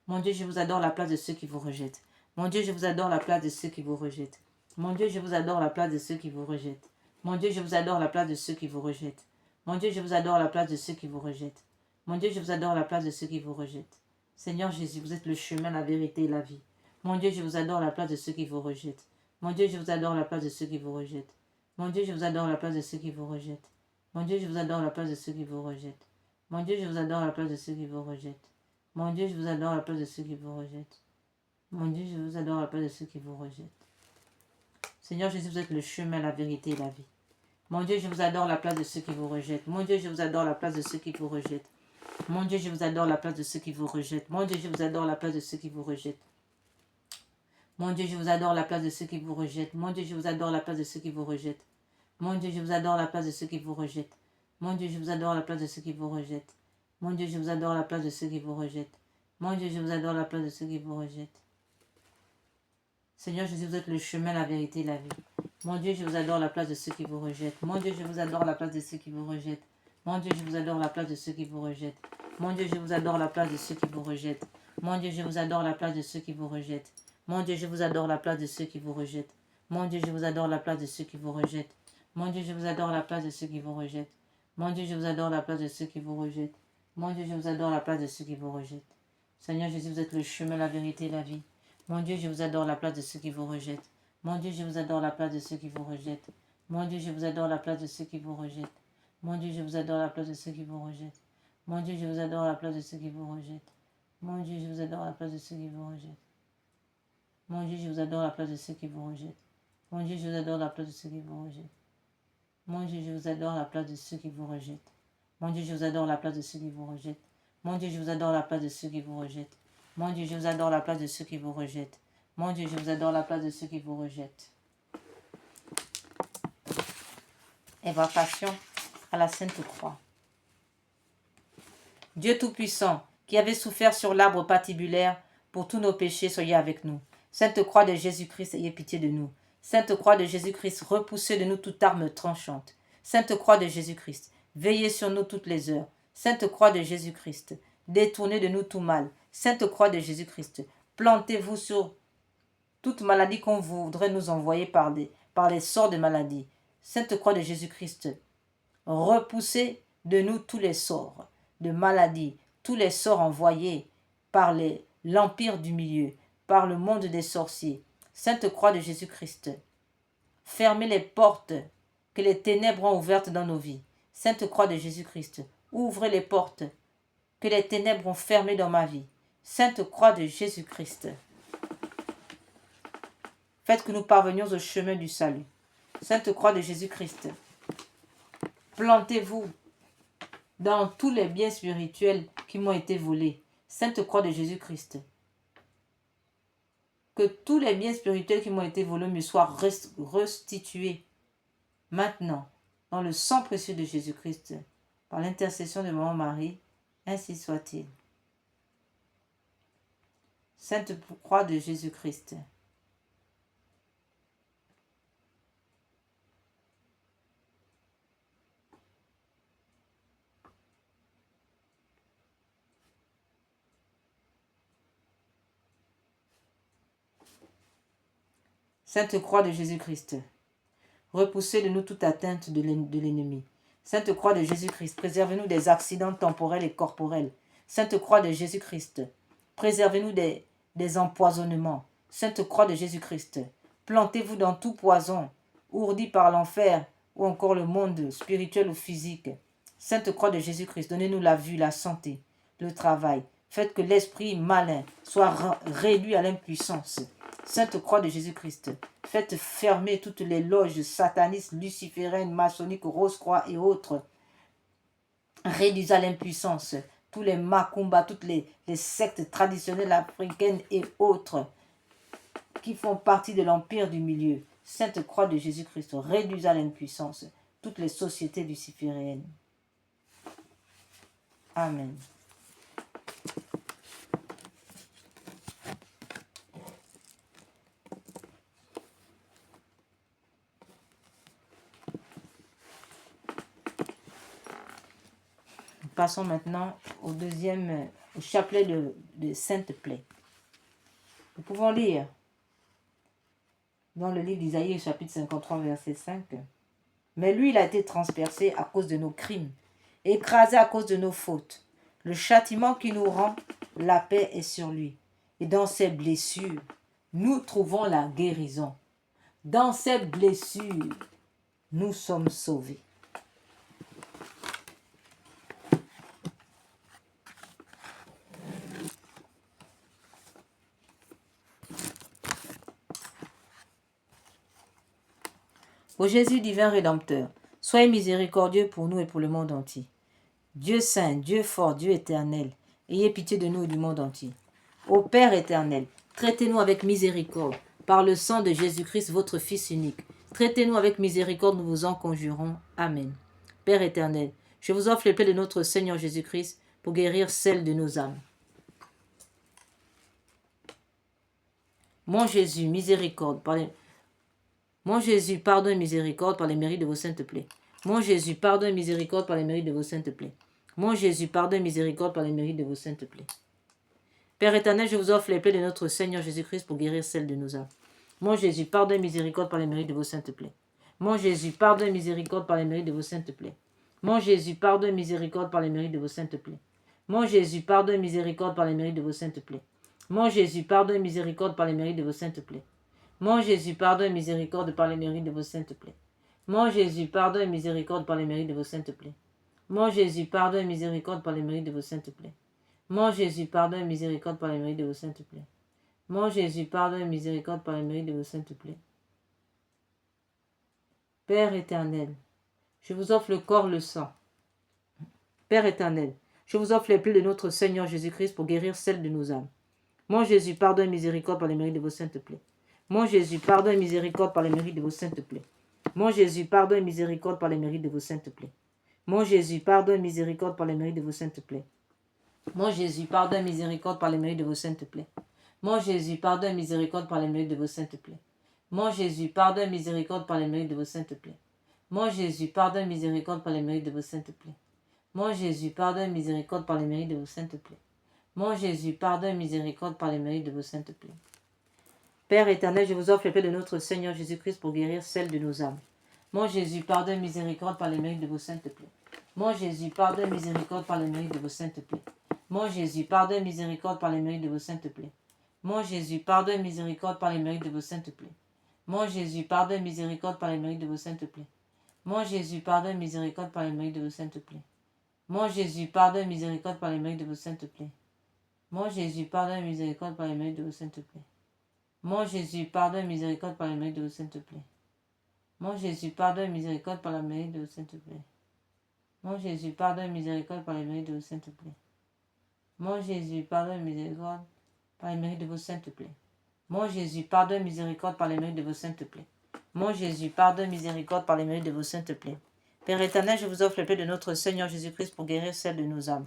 A: mon Dieu, je vous adore à la place de ceux qui vous rejettent. Mon Dieu, je vous adore à la place de ceux qui vous rejettent. Mon Dieu, je vous adore à la place de ceux qui vous rejettent. Mon Dieu, je vous adore à la place de ceux qui vous rejettent. Mon Dieu, je vous adore à la place de ceux qui vous rejettent. Mon Dieu, je vous adore à la place de ceux qui vous rejettent. Seigneur Jésus, vous êtes le chemin, la vérité et la vie. Mon Dieu, je vous adore à la place de ceux qui vous rejettent. Mon Dieu, je vous adore à la place de ceux qui vous rejettent. Mon Dieu, je vous adore à la place de ceux qui vous rejettent. Mon Dieu, je vous adore à la place de ceux qui vous rejettent. Mon Dieu, je vous adore à la place de ceux qui vous rejettent. Mon Dieu, je vous adore à la place de ceux qui vous rejettent. Mon Dieu, je vous adore à la place de ceux qui vous rejettent. Seigneur Jésus, vous êtes le chemin, la vérité et la vie. Mon Dieu, je vous adore à la place de ceux qui vous rejettent. Mon Dieu, je vous adore à la place de ceux qui vous rejettent. Mon Dieu, je vous adore à la place de ceux qui vous rejettent. Mon Dieu, je vous adore à la place de ceux qui vous rejettent. Mon Dieu, je vous adore à la place de ceux qui vous rejettent. Mon Dieu, je vous adore à la place de ceux qui vous rejettent. Mon Dieu, je vous adore à la place de ceux qui vous rejettent. Mon Dieu, je vous adore à la place de ceux qui vous rejettent. Mon Dieu, je vous adore à la place de ceux qui vous rejettent. Mon Dieu, je vous adore à la place de ceux qui vous rejettent. Seigneur Jésus, vous êtes le chemin, la vérité et la vie. Mon Dieu, je vous adore à la place de ceux qui vous rejettent. Mon Dieu, je vous adore à la place de ceux qui vous rejettent. Mon Dieu, je vous adore à la place de ceux qui vous rejettent. Mon Dieu, je vous adore à la place de ceux qui vous rejettent. Mon Dieu, je vous adore à la place de ceux qui vous rejettent. Mon Dieu, je vous adore à la place de ceux qui vous rejettent. Mon Dieu, je vous adore à la place de ceux qui vous rejettent. Mon Dieu, je vous adore à la place de ceux qui vous rejettent. Mon Dieu, je vous adore à la place de ceux qui vous rejettent. Mon Dieu, je vous adore à la place de ceux qui vous rejettent. Seigneur Jésus, vous êtes le chemin, la vérité et la vie. Mon Dieu, je vous adore à la place de ceux qui vous rejettent. Mon Dieu, je vous adore à la place de ceux qui vous rejettent. Mon Dieu, je vous adore à la place de ceux qui vous rejettent. Mon Dieu, je vous adore à la place de ceux qui vous rejettent. Mon Dieu, je vous adore à la place de ceux qui vous rejettent. Mon Dieu, je vous adore à la place de ceux qui vous rejettent. Mon Dieu, je vous adore à la place de ceux qui vous rejettent. Mon Dieu, je vous adore à la place de ceux qui vous rejettent. Mon Dieu, je vous adore à la place de ceux qui vous rejettent. Mon Dieu, je vous adore à la place de ceux qui vous rejettent. Mon Dieu, je vous adore à la place de ceux qui vous rejettent. Mon Dieu, je vous adore à la place de ceux qui vous rejettent. Mon Dieu, je vous adore à la place de ceux qui vous rejettent. Évocation à la Sainte Croix. Dieu Tout-Puissant, qui avait souffert sur l'arbre patibulaire pour tous nos péchés, soyez avec nous. Sainte Croix de Jésus-Christ, ayez pitié de nous. Sainte Croix de Jésus-Christ, repoussez de nous toute arme tranchante. Sainte Croix de Jésus-Christ, veillez sur nous toutes les heures. Sainte Croix de Jésus-Christ, détournez de nous tout mal. Sainte Croix de Jésus-Christ, plantez-vous sur toute maladie qu'on voudrait nous envoyer par les sorts de maladie. Sainte Croix de Jésus-Christ, repoussez de nous tous les sorts de maladie, tous les sorts envoyés par l'empire du milieu, par le monde des sorciers. Sainte Croix de Jésus-Christ, fermez les portes que les ténèbres ont ouvertes dans nos vies. Sainte Croix de Jésus-Christ, ouvrez les portes que les ténèbres ont fermées dans ma vie. Sainte Croix de Jésus-Christ, faites que nous parvenions au chemin du salut. Sainte Croix de Jésus-Christ, plantez-vous dans tous les biens spirituels qui m'ont été volés. Sainte Croix de Jésus-Christ, que tous les biens spirituels qui m'ont été volés me soient restitués maintenant, dans le sang précieux de Jésus-Christ, par l'intercession de Maman Marie, ainsi soit-il. Sainte Croix de Jésus-Christ, Sainte Croix de Jésus-Christ, repoussez de nous toute atteinte de l'ennemi. Sainte Croix de Jésus-Christ, préservez-nous des accidents temporels et corporels. Sainte Croix de Jésus-Christ, préservez-nous des empoisonnements. Sainte Croix de Jésus-Christ, plantez-vous dans tout poison, ourdi par l'enfer ou encore le monde spirituel ou physique. Sainte Croix de Jésus-Christ, donnez-nous la vue, la santé, le travail. Faites que l'esprit malin soit réduit à l'impuissance. Sainte Croix de Jésus-Christ, faites fermer toutes les loges satanistes, lucifériennes, maçonniques, rose-croix et autres. Réduisez à l'impuissance tous les macumbas, toutes les sectes traditionnelles africaines et autres qui font partie de l'empire du milieu. Sainte Croix de Jésus-Christ, réduisez à l'impuissance toutes les sociétés lucifériennes. Amen. Passons maintenant au chapelet de Sainte Plaie. Nous pouvons lire dans le livre d'Isaïe, chapitre 53, verset 5. Mais lui, il a été transpercé à cause de nos crimes, écrasé à cause de nos fautes. Le châtiment qui nous rend la paix est sur lui. Et dans ses blessures, nous trouvons la guérison. Dans ses blessures, nous sommes sauvés. Ô Jésus divin Rédempteur, soyez miséricordieux pour nous et pour le monde entier. Dieu saint, Dieu fort, Dieu éternel, ayez pitié de nous et du monde entier. Ô Père éternel, traitez-nous avec miséricorde, par le sang de Jésus-Christ, votre Fils unique. Traitez-nous avec miséricorde, nous vous en conjurons. Amen. Père éternel, je vous offre les plaies de notre Seigneur Jésus-Christ pour guérir celles de nos âmes. Mon Jésus, miséricorde, Mon Jésus, pardon et miséricorde par les mérites de vos saintes plaies. Mon Jésus, pardon et miséricorde par les mérites de vos saintes plaies. Mon Jésus, pardon et miséricorde par les mérites de vos saintes plaies. Père éternel, je vous offre les plaies de notre Seigneur Jésus-Christ pour guérir celles de nos âmes. Mon Jésus, pardon et miséricorde par les mérites de vos saintes plaies. Mon Jésus, pardon et miséricorde par les mérites de vos saintes plaies. Mon Jésus, pardon et miséricorde par les mérites de vos saintes plaies. Mon Jésus, pardon et miséricorde par les mérites de vos saintes plaies. Mon Jésus, pardon et miséricorde par les mérites de vos saintes plaies. Mon Jésus, pardon et miséricorde par les mérites de vos saintes plaies. Mon Jésus, pardon et miséricorde par les mérites de vos saintes plaies. Mon Jésus, pardon et miséricorde par les mérites de vos saintes plaies. Mon Jésus, pardon et miséricorde par les mérites de vos saintes plaies. Mon Jésus, pardon et miséricorde par les mérites de vos saintes plaies. Père éternel, je vous offre le corps, le sang. Père éternel, je vous offre les plaies de notre Seigneur Jésus-Christ pour guérir celles de nos âmes. Mon Jésus, pardon et miséricorde par les mérites de vos saintes plaies. Mon Jésus, pardon et miséricorde par les mérites de vos saintes plaies. Mon Jésus, pardon et miséricorde par les mérites de vos saintes plaies. Mon Jésus, pardon et miséricorde par les mérites de vos saintes plaies. Mon Jésus, pardon et miséricorde par les mérites de vos saintes plaies. Mon Jésus, pardon et miséricorde par les mérites de vos saintes plaies. Mon Jésus, pardon et miséricorde par les mérites de vos saintes plaies. Mon Jésus, pardon et miséricorde par les mérites de vos saintes plaies. Mon Jésus, pardon et miséricorde par les mérites de vos saintes plaies. Mon Jésus, pardon et miséricorde par les mérites de vos saintes plaies. Père éternel, je vous offre les plaies de notre Seigneur Jésus-Christ pour guérir celles de nos âmes. Mon Jésus, pardon et miséricorde par les mérites de vos saintes plaies. Mon Jésus, pardon et miséricorde par les mérites de vos saintes plaies. Mon Jésus, pardon et miséricorde par les mérites de vos saintes plaies. Mon Jésus, pardon et miséricorde par les mérites de vos saintes plaies. Mon Jésus, pardon et miséricorde par les mérites de vos saintes plaies. Mon Jésus, pardon et miséricorde par les mérites de vos saintes plaies. Mon Jésus, pardon et miséricorde par les mérites de vos saintes plaies. Mon Jésus, pardon et miséricorde par les mérites de vos saintes plaies. Mon Jésus, pardon et miséricorde par les mérites de vos saintes plaies. Mon Jésus, pardon et miséricorde par la mérite de vos saintes plaies. Mon Jésus, pardon et miséricorde par les mérites de vos saintes plaies. Mon Jésus, pardon et miséricorde par les mérites de vos saintes plaies. Mon Jésus, pardon et miséricorde par les mérites de vos saintes plaies. Mon Jésus, pardon et miséricorde par les mérites de vos saintes plaies. Père éternel, je vous offre les plaies de notre Seigneur Jésus-Christ pour guérir celles de nos âmes.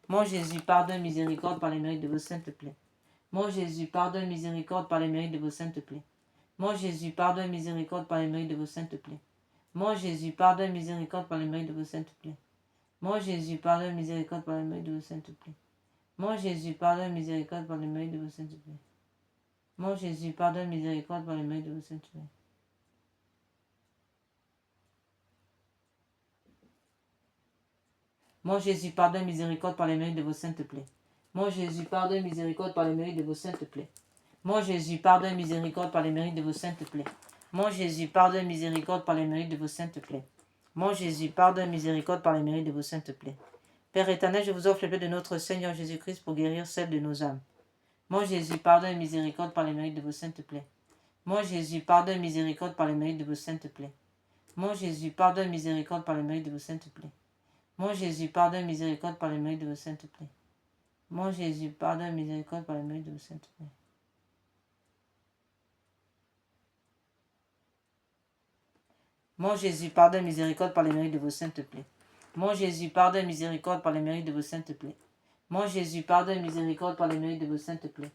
A: Mon Jésus, pardon et miséricorde par les mérites de vos saintes plaies. Mon Jésus, pardon et miséricorde par les mérites de vos saintes plaies. Mon Jésus, pardon et miséricorde par les mérites de vos saintes plaies. Mon Jésus, pardon et miséricorde par les mérites de vos saintes plaies. Mon Jésus, pardon et miséricorde par les mérites de vos saintes plaies. Mon Jésus, pardon et miséricorde par les mérites de vos saintes plaies. Mon Jésus, pardon et miséricorde par les mérites de vos saintes plaies. Mon Jésus, pardonne, miséricorde par les mérites de vos saintes plaies. Mon Jésus, pardonne, miséricorde par les mérites de vos saintes plaies. Mon Jésus, pardonne, miséricorde par les mérites de vos saintes plaies. Mon Jésus, pardonne, miséricorde par les mérites de vos saintes plaies. Mon Jésus, pardonne, miséricorde par les mérites de vos saintes plaies. Père éternel, je vous offre les plaies de notre Seigneur Jésus-Christ pour guérir celles de nos âmes. Mon Jésus, pardonne, miséricorde par les mérites de vos saintes plaies. Mon Jésus, pardonne, miséricorde par les mérites de vos saintes plaies. Mon Jésus, pardonne, miséricorde par les mérites de vos saintes plaies. Mon Jésus, pardonne, miséricorde par les mérites de vos saintes plaies. Mon Jésus, pardonne, miséricorde par les mérites de vos saintes plaies. Mon Jésus, pardonne, miséricorde par les mérites de vos saintes plaies. Mon Jésus, pardonne, miséricorde par les mérites de vos saintes plaies. Mon Jésus, pardonne, miséricorde par les mérites de vos saintes plaies.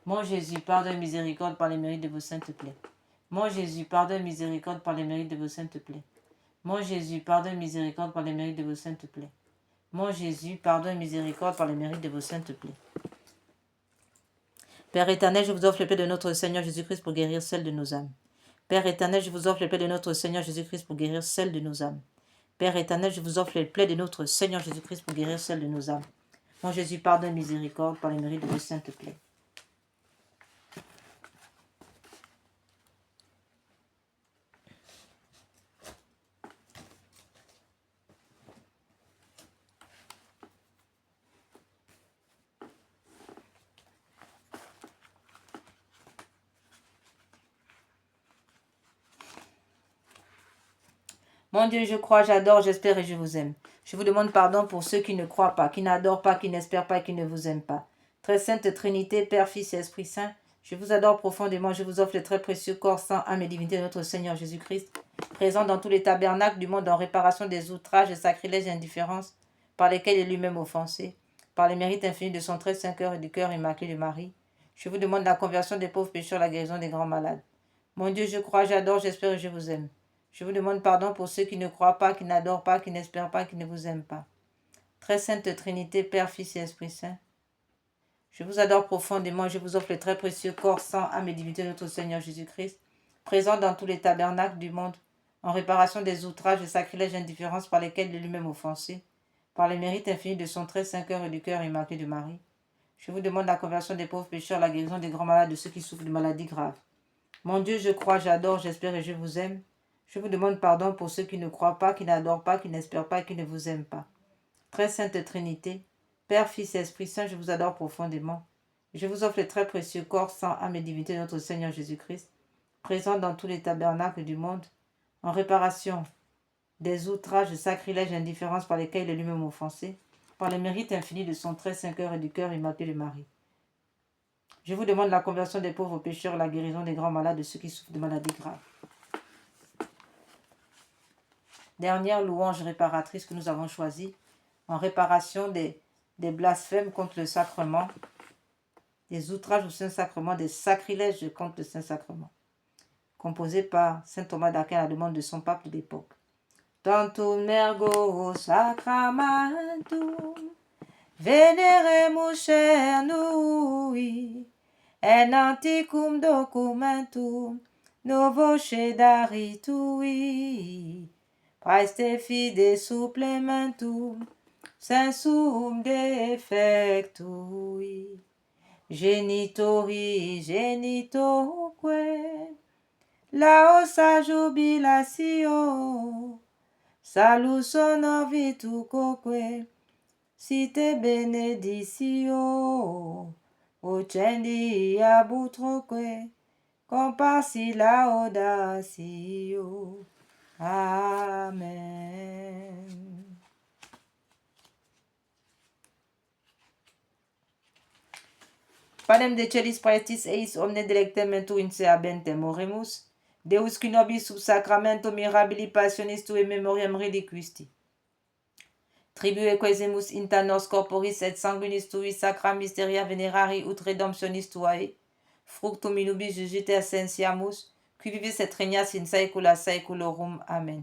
A: Mon Jésus, pardonne, miséricorde par les mérites de vos saintes plaies. Mon Jésus, pardonne, miséricorde par les mérites de vos saintes plaies. Mon Jésus, pardonne, miséricorde par les mérites de vos saintes plaies. Mon Jésus, pardonne, miséricorde par les mérites de vos saintes plaies. Père éternel, je vous offre les plaies de notre Seigneur Jésus-Christ pour guérir celles de nos âmes. Père éternel, je vous offre les plaies de notre Seigneur Jésus-Christ pour guérir celles de nos âmes. Père éternel, je vous offre les plaies de notre Seigneur Jésus-Christ pour guérir celles de nos âmes. Mon Jésus, pardonne, miséricorde par les mérites de vos saintes plaies. Mon Dieu, je crois, j'adore, j'espère et je vous aime. Je vous demande pardon pour ceux qui ne croient pas, qui n'adorent pas, qui n'espèrent pas et qui ne vous aiment pas. Très sainte Trinité, Père, Fils et Esprit Saint, je vous adore profondément, je vous offre le très précieux corps, sang, âme et divinité de notre Seigneur Jésus-Christ, présent dans tous les tabernacles du monde en réparation des outrages, des sacrilèges et indifférences par lesquels il est lui-même offensé, par les mérites infinis de son très saint cœur et du cœur immaculé de Marie. Je vous demande la conversion des pauvres pécheurs, la guérison des grands malades. Mon Dieu, je crois, j'adore, j'espère et je vous aime. Je vous demande pardon pour ceux qui ne croient pas, qui n'adorent pas, qui n'espèrent pas, qui ne vous aiment pas. Très sainte Trinité, Père, Fils et Esprit Saint, je vous adore profondément, je vous offre le très précieux corps, sang, âme et divinité de notre Seigneur Jésus-Christ, présent dans tous les tabernacles du monde, en réparation des outrages, des sacrilèges et indifférences par lesquels il est lui-même offensé, par les mérites infinis de son très saint cœur et du cœur immaculé de Marie. Je vous demande la conversion des pauvres pécheurs, la guérison des grands malades, de ceux qui souffrent de maladies graves. Mon Dieu, je crois, j'adore, j'espère et je vous aime. Je vous demande pardon pour ceux qui ne croient pas, qui n'adorent pas, qui n'espèrent pas et qui ne vous aiment pas. Très sainte Trinité, Père, Fils et Esprit Saint, je vous adore profondément. Je vous offre le très précieux corps, sang, âme et divinité de notre Seigneur Jésus-Christ, présent dans tous les tabernacles du monde, en réparation des outrages, des sacrilèges et indifférences par lesquels il est lui-même offensé, par les mérites infinis de son très saint cœur et du cœur immaculé de Marie. Je vous demande la conversion des pauvres pécheurs, la guérison des grands malades, de ceux qui souffrent de maladies graves. Dernière louange réparatrice que nous avons choisie, en réparation des blasphèmes contre le sacrement, des outrages au Saint-Sacrement, des sacrilèges contre le Saint-Sacrement, composée par saint Thomas d'Aquin à la demande de son pape de l'époque. Tantum ergo sacramentum, veneremus cernui, en anticum documentum, novo cedaritui, praeste fide supplementum, sensum defectui, genitori genitoque, laosa jubilatio, salus honor vitucoque, site beneditio, ucendi abutroque, compassi laudatio. Amen. Panem de celis praestis eis omne delectementu in se abentem oremus, Deus qui nobis sub sacramento mirabili passionis tui memoriam reliquisti. Tribue quesimus inta nos corporis et sanguinis tui sacra mysteria venerari ut redemptionis tuae, fructum inubis jugite essentiamus, qui vivis et regnas in saecula saeculorum. Amen.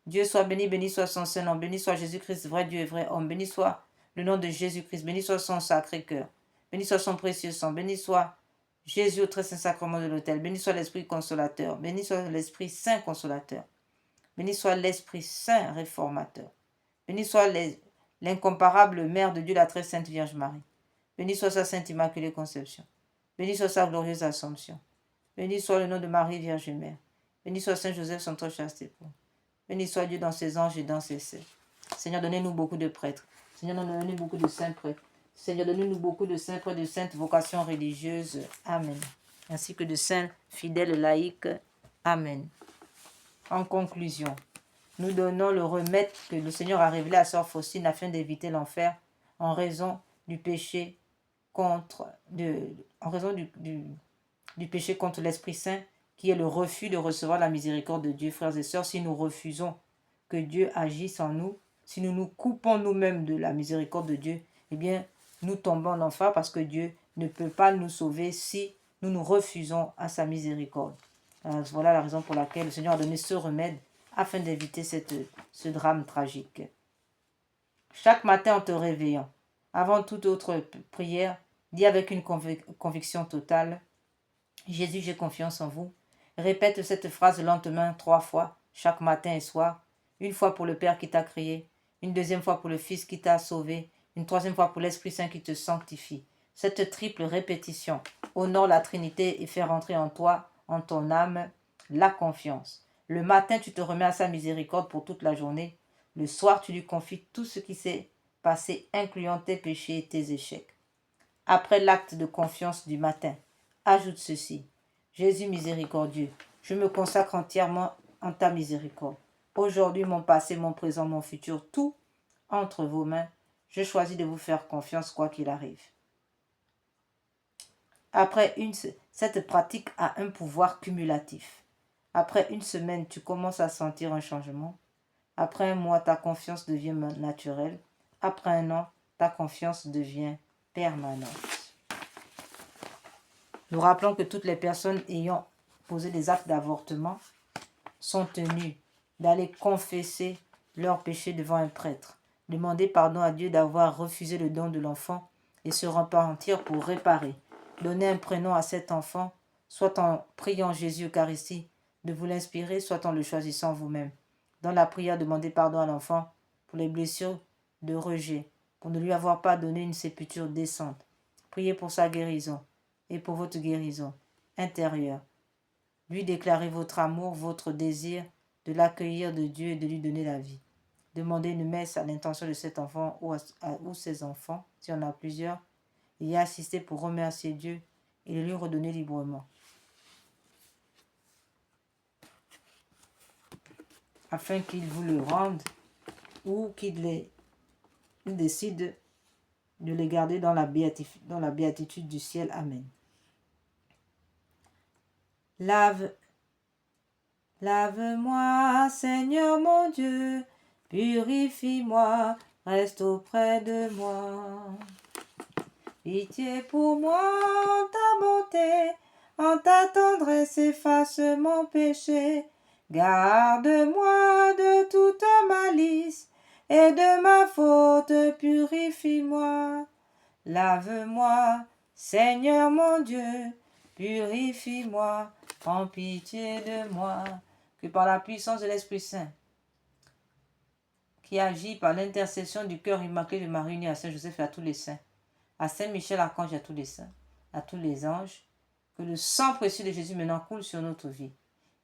A: Dieu soit béni, béni soit son Saint-Nom, béni soit Jésus-Christ, vrai Dieu et vrai homme, béni soit le nom de Jésus-Christ, béni soit son sacré cœur, béni soit son précieux sang, béni soit Jésus au très saint sacrement de l'autel, béni soit l'Esprit consolateur, béni soit l'Esprit Saint consolateur, béni soit l'Esprit Saint réformateur, béni soit l'incomparable Mère de Dieu, la très sainte Vierge Marie. Béni soit sa sainte Immaculée Conception. Béni soit sa glorieuse Assomption. Béni soit le nom de Marie Vierge Mère. Béni soit Saint Joseph, son très chaste époux. Béni soit Dieu dans ses anges et dans ses saints. Seigneur, donnez-nous beaucoup de prêtres. Seigneur, donnez-nous beaucoup de saints prêtres. Seigneur, donnez-nous beaucoup de saints prêtres, de saintes vocations religieuses. Amen. Ainsi que de saints fidèles laïcs. Amen. En conclusion, nous donnons le remède que le Seigneur a révélé à Sœur Faustine afin d'éviter l'enfer en raison du péché contre l'Esprit Saint, qui est le refus de recevoir la miséricorde de Dieu. Frères et sœurs, si nous refusons que Dieu agisse en nous, si nous nous coupons nous-mêmes de la miséricorde de Dieu, eh bien, nous tombons en enfer parce que Dieu ne peut pas nous sauver si nous nous refusons à sa miséricorde. Voilà la raison pour laquelle le Seigneur a donné ce remède afin d'éviter ce drame tragique. Chaque matin en te réveillant, avant toute autre prière, dis avec une conviction totale: Jésus, j'ai confiance en vous. Répète cette phrase lentement 3 fois, chaque matin et soir. Une fois pour le Père qui t'a créé, une deuxième fois pour le Fils qui t'a sauvé, une troisième fois pour l'Esprit Saint qui te sanctifie. Cette triple répétition honore la Trinité et fait rentrer en toi, en ton âme, la confiance. Le matin, tu te remets à sa miséricorde pour toute la journée. Le soir, tu lui confies tout ce qui s'est passé, incluant tes péchés et tes échecs. Après l'acte de confiance du matin, ajoute ceci: Jésus miséricordieux, je me consacre entièrement en ta miséricorde. Aujourd'hui, mon passé, mon présent, mon futur, tout entre vos mains. Je choisis de vous faire confiance quoi qu'il arrive. Cette pratique a un pouvoir cumulatif. Après une semaine, tu commences à sentir un changement. Après un mois, ta confiance devient naturelle. Après un an, ta confiance devient permanente. Nous rappelons que toutes les personnes ayant posé des actes d'avortement sont tenues d'aller confesser leurs péchés devant un prêtre, demander pardon à Dieu d'avoir refusé le don de l'enfant et se repentir pour réparer. Donner un prénom à cet enfant, soit en priant Jésus Eucharistie de vous l'inspirer, soit en le choisissant vous-même. Dans la prière, demandez pardon à l'enfant pour les blessures de rejet, pour ne lui avoir pas donné une sépulture décente. Priez pour sa guérison et pour votre guérison intérieure. Lui déclarez votre amour, votre désir de l'accueillir de Dieu et de lui donner la vie. Demandez une messe à l'intention de cet enfant ou ses enfants, s'il y en a plusieurs, et assistez pour remercier Dieu et le lui redonner librement, afin qu'il vous le rende ou qu'il décide de les garder dans la béatitude du ciel. Amen. Lave-moi, Seigneur mon Dieu, purifie-moi, reste auprès de moi. Pitié pour moi en ta bonté, en ta tendresse efface mon péché. Garde-moi de toute malice et de ma faute purifie-moi. Lave-moi, Seigneur mon Dieu, purifie-moi, prends pitié de moi. Que par la puissance de l'Esprit Saint, qui agit par l'intercession du cœur immaculé de Marie unie à Saint Joseph et à tous les saints, à Saint Michel Archange et à tous les saints, à tous les anges, que le sang précieux de Jésus maintenant coule sur notre vie,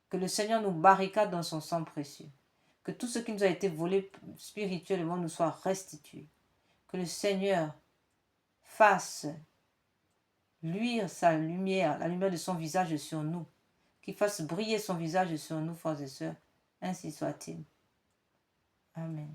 A: que le Seigneur nous barricade dans son sang précieux, que tout ce qui nous a été volé spirituellement nous soit restitué, que le Seigneur fasse luire sa lumière, la lumière de son visage sur nous, qu'il fasse briller son visage sur nous, frères et sœurs, ainsi soit-il. Amen.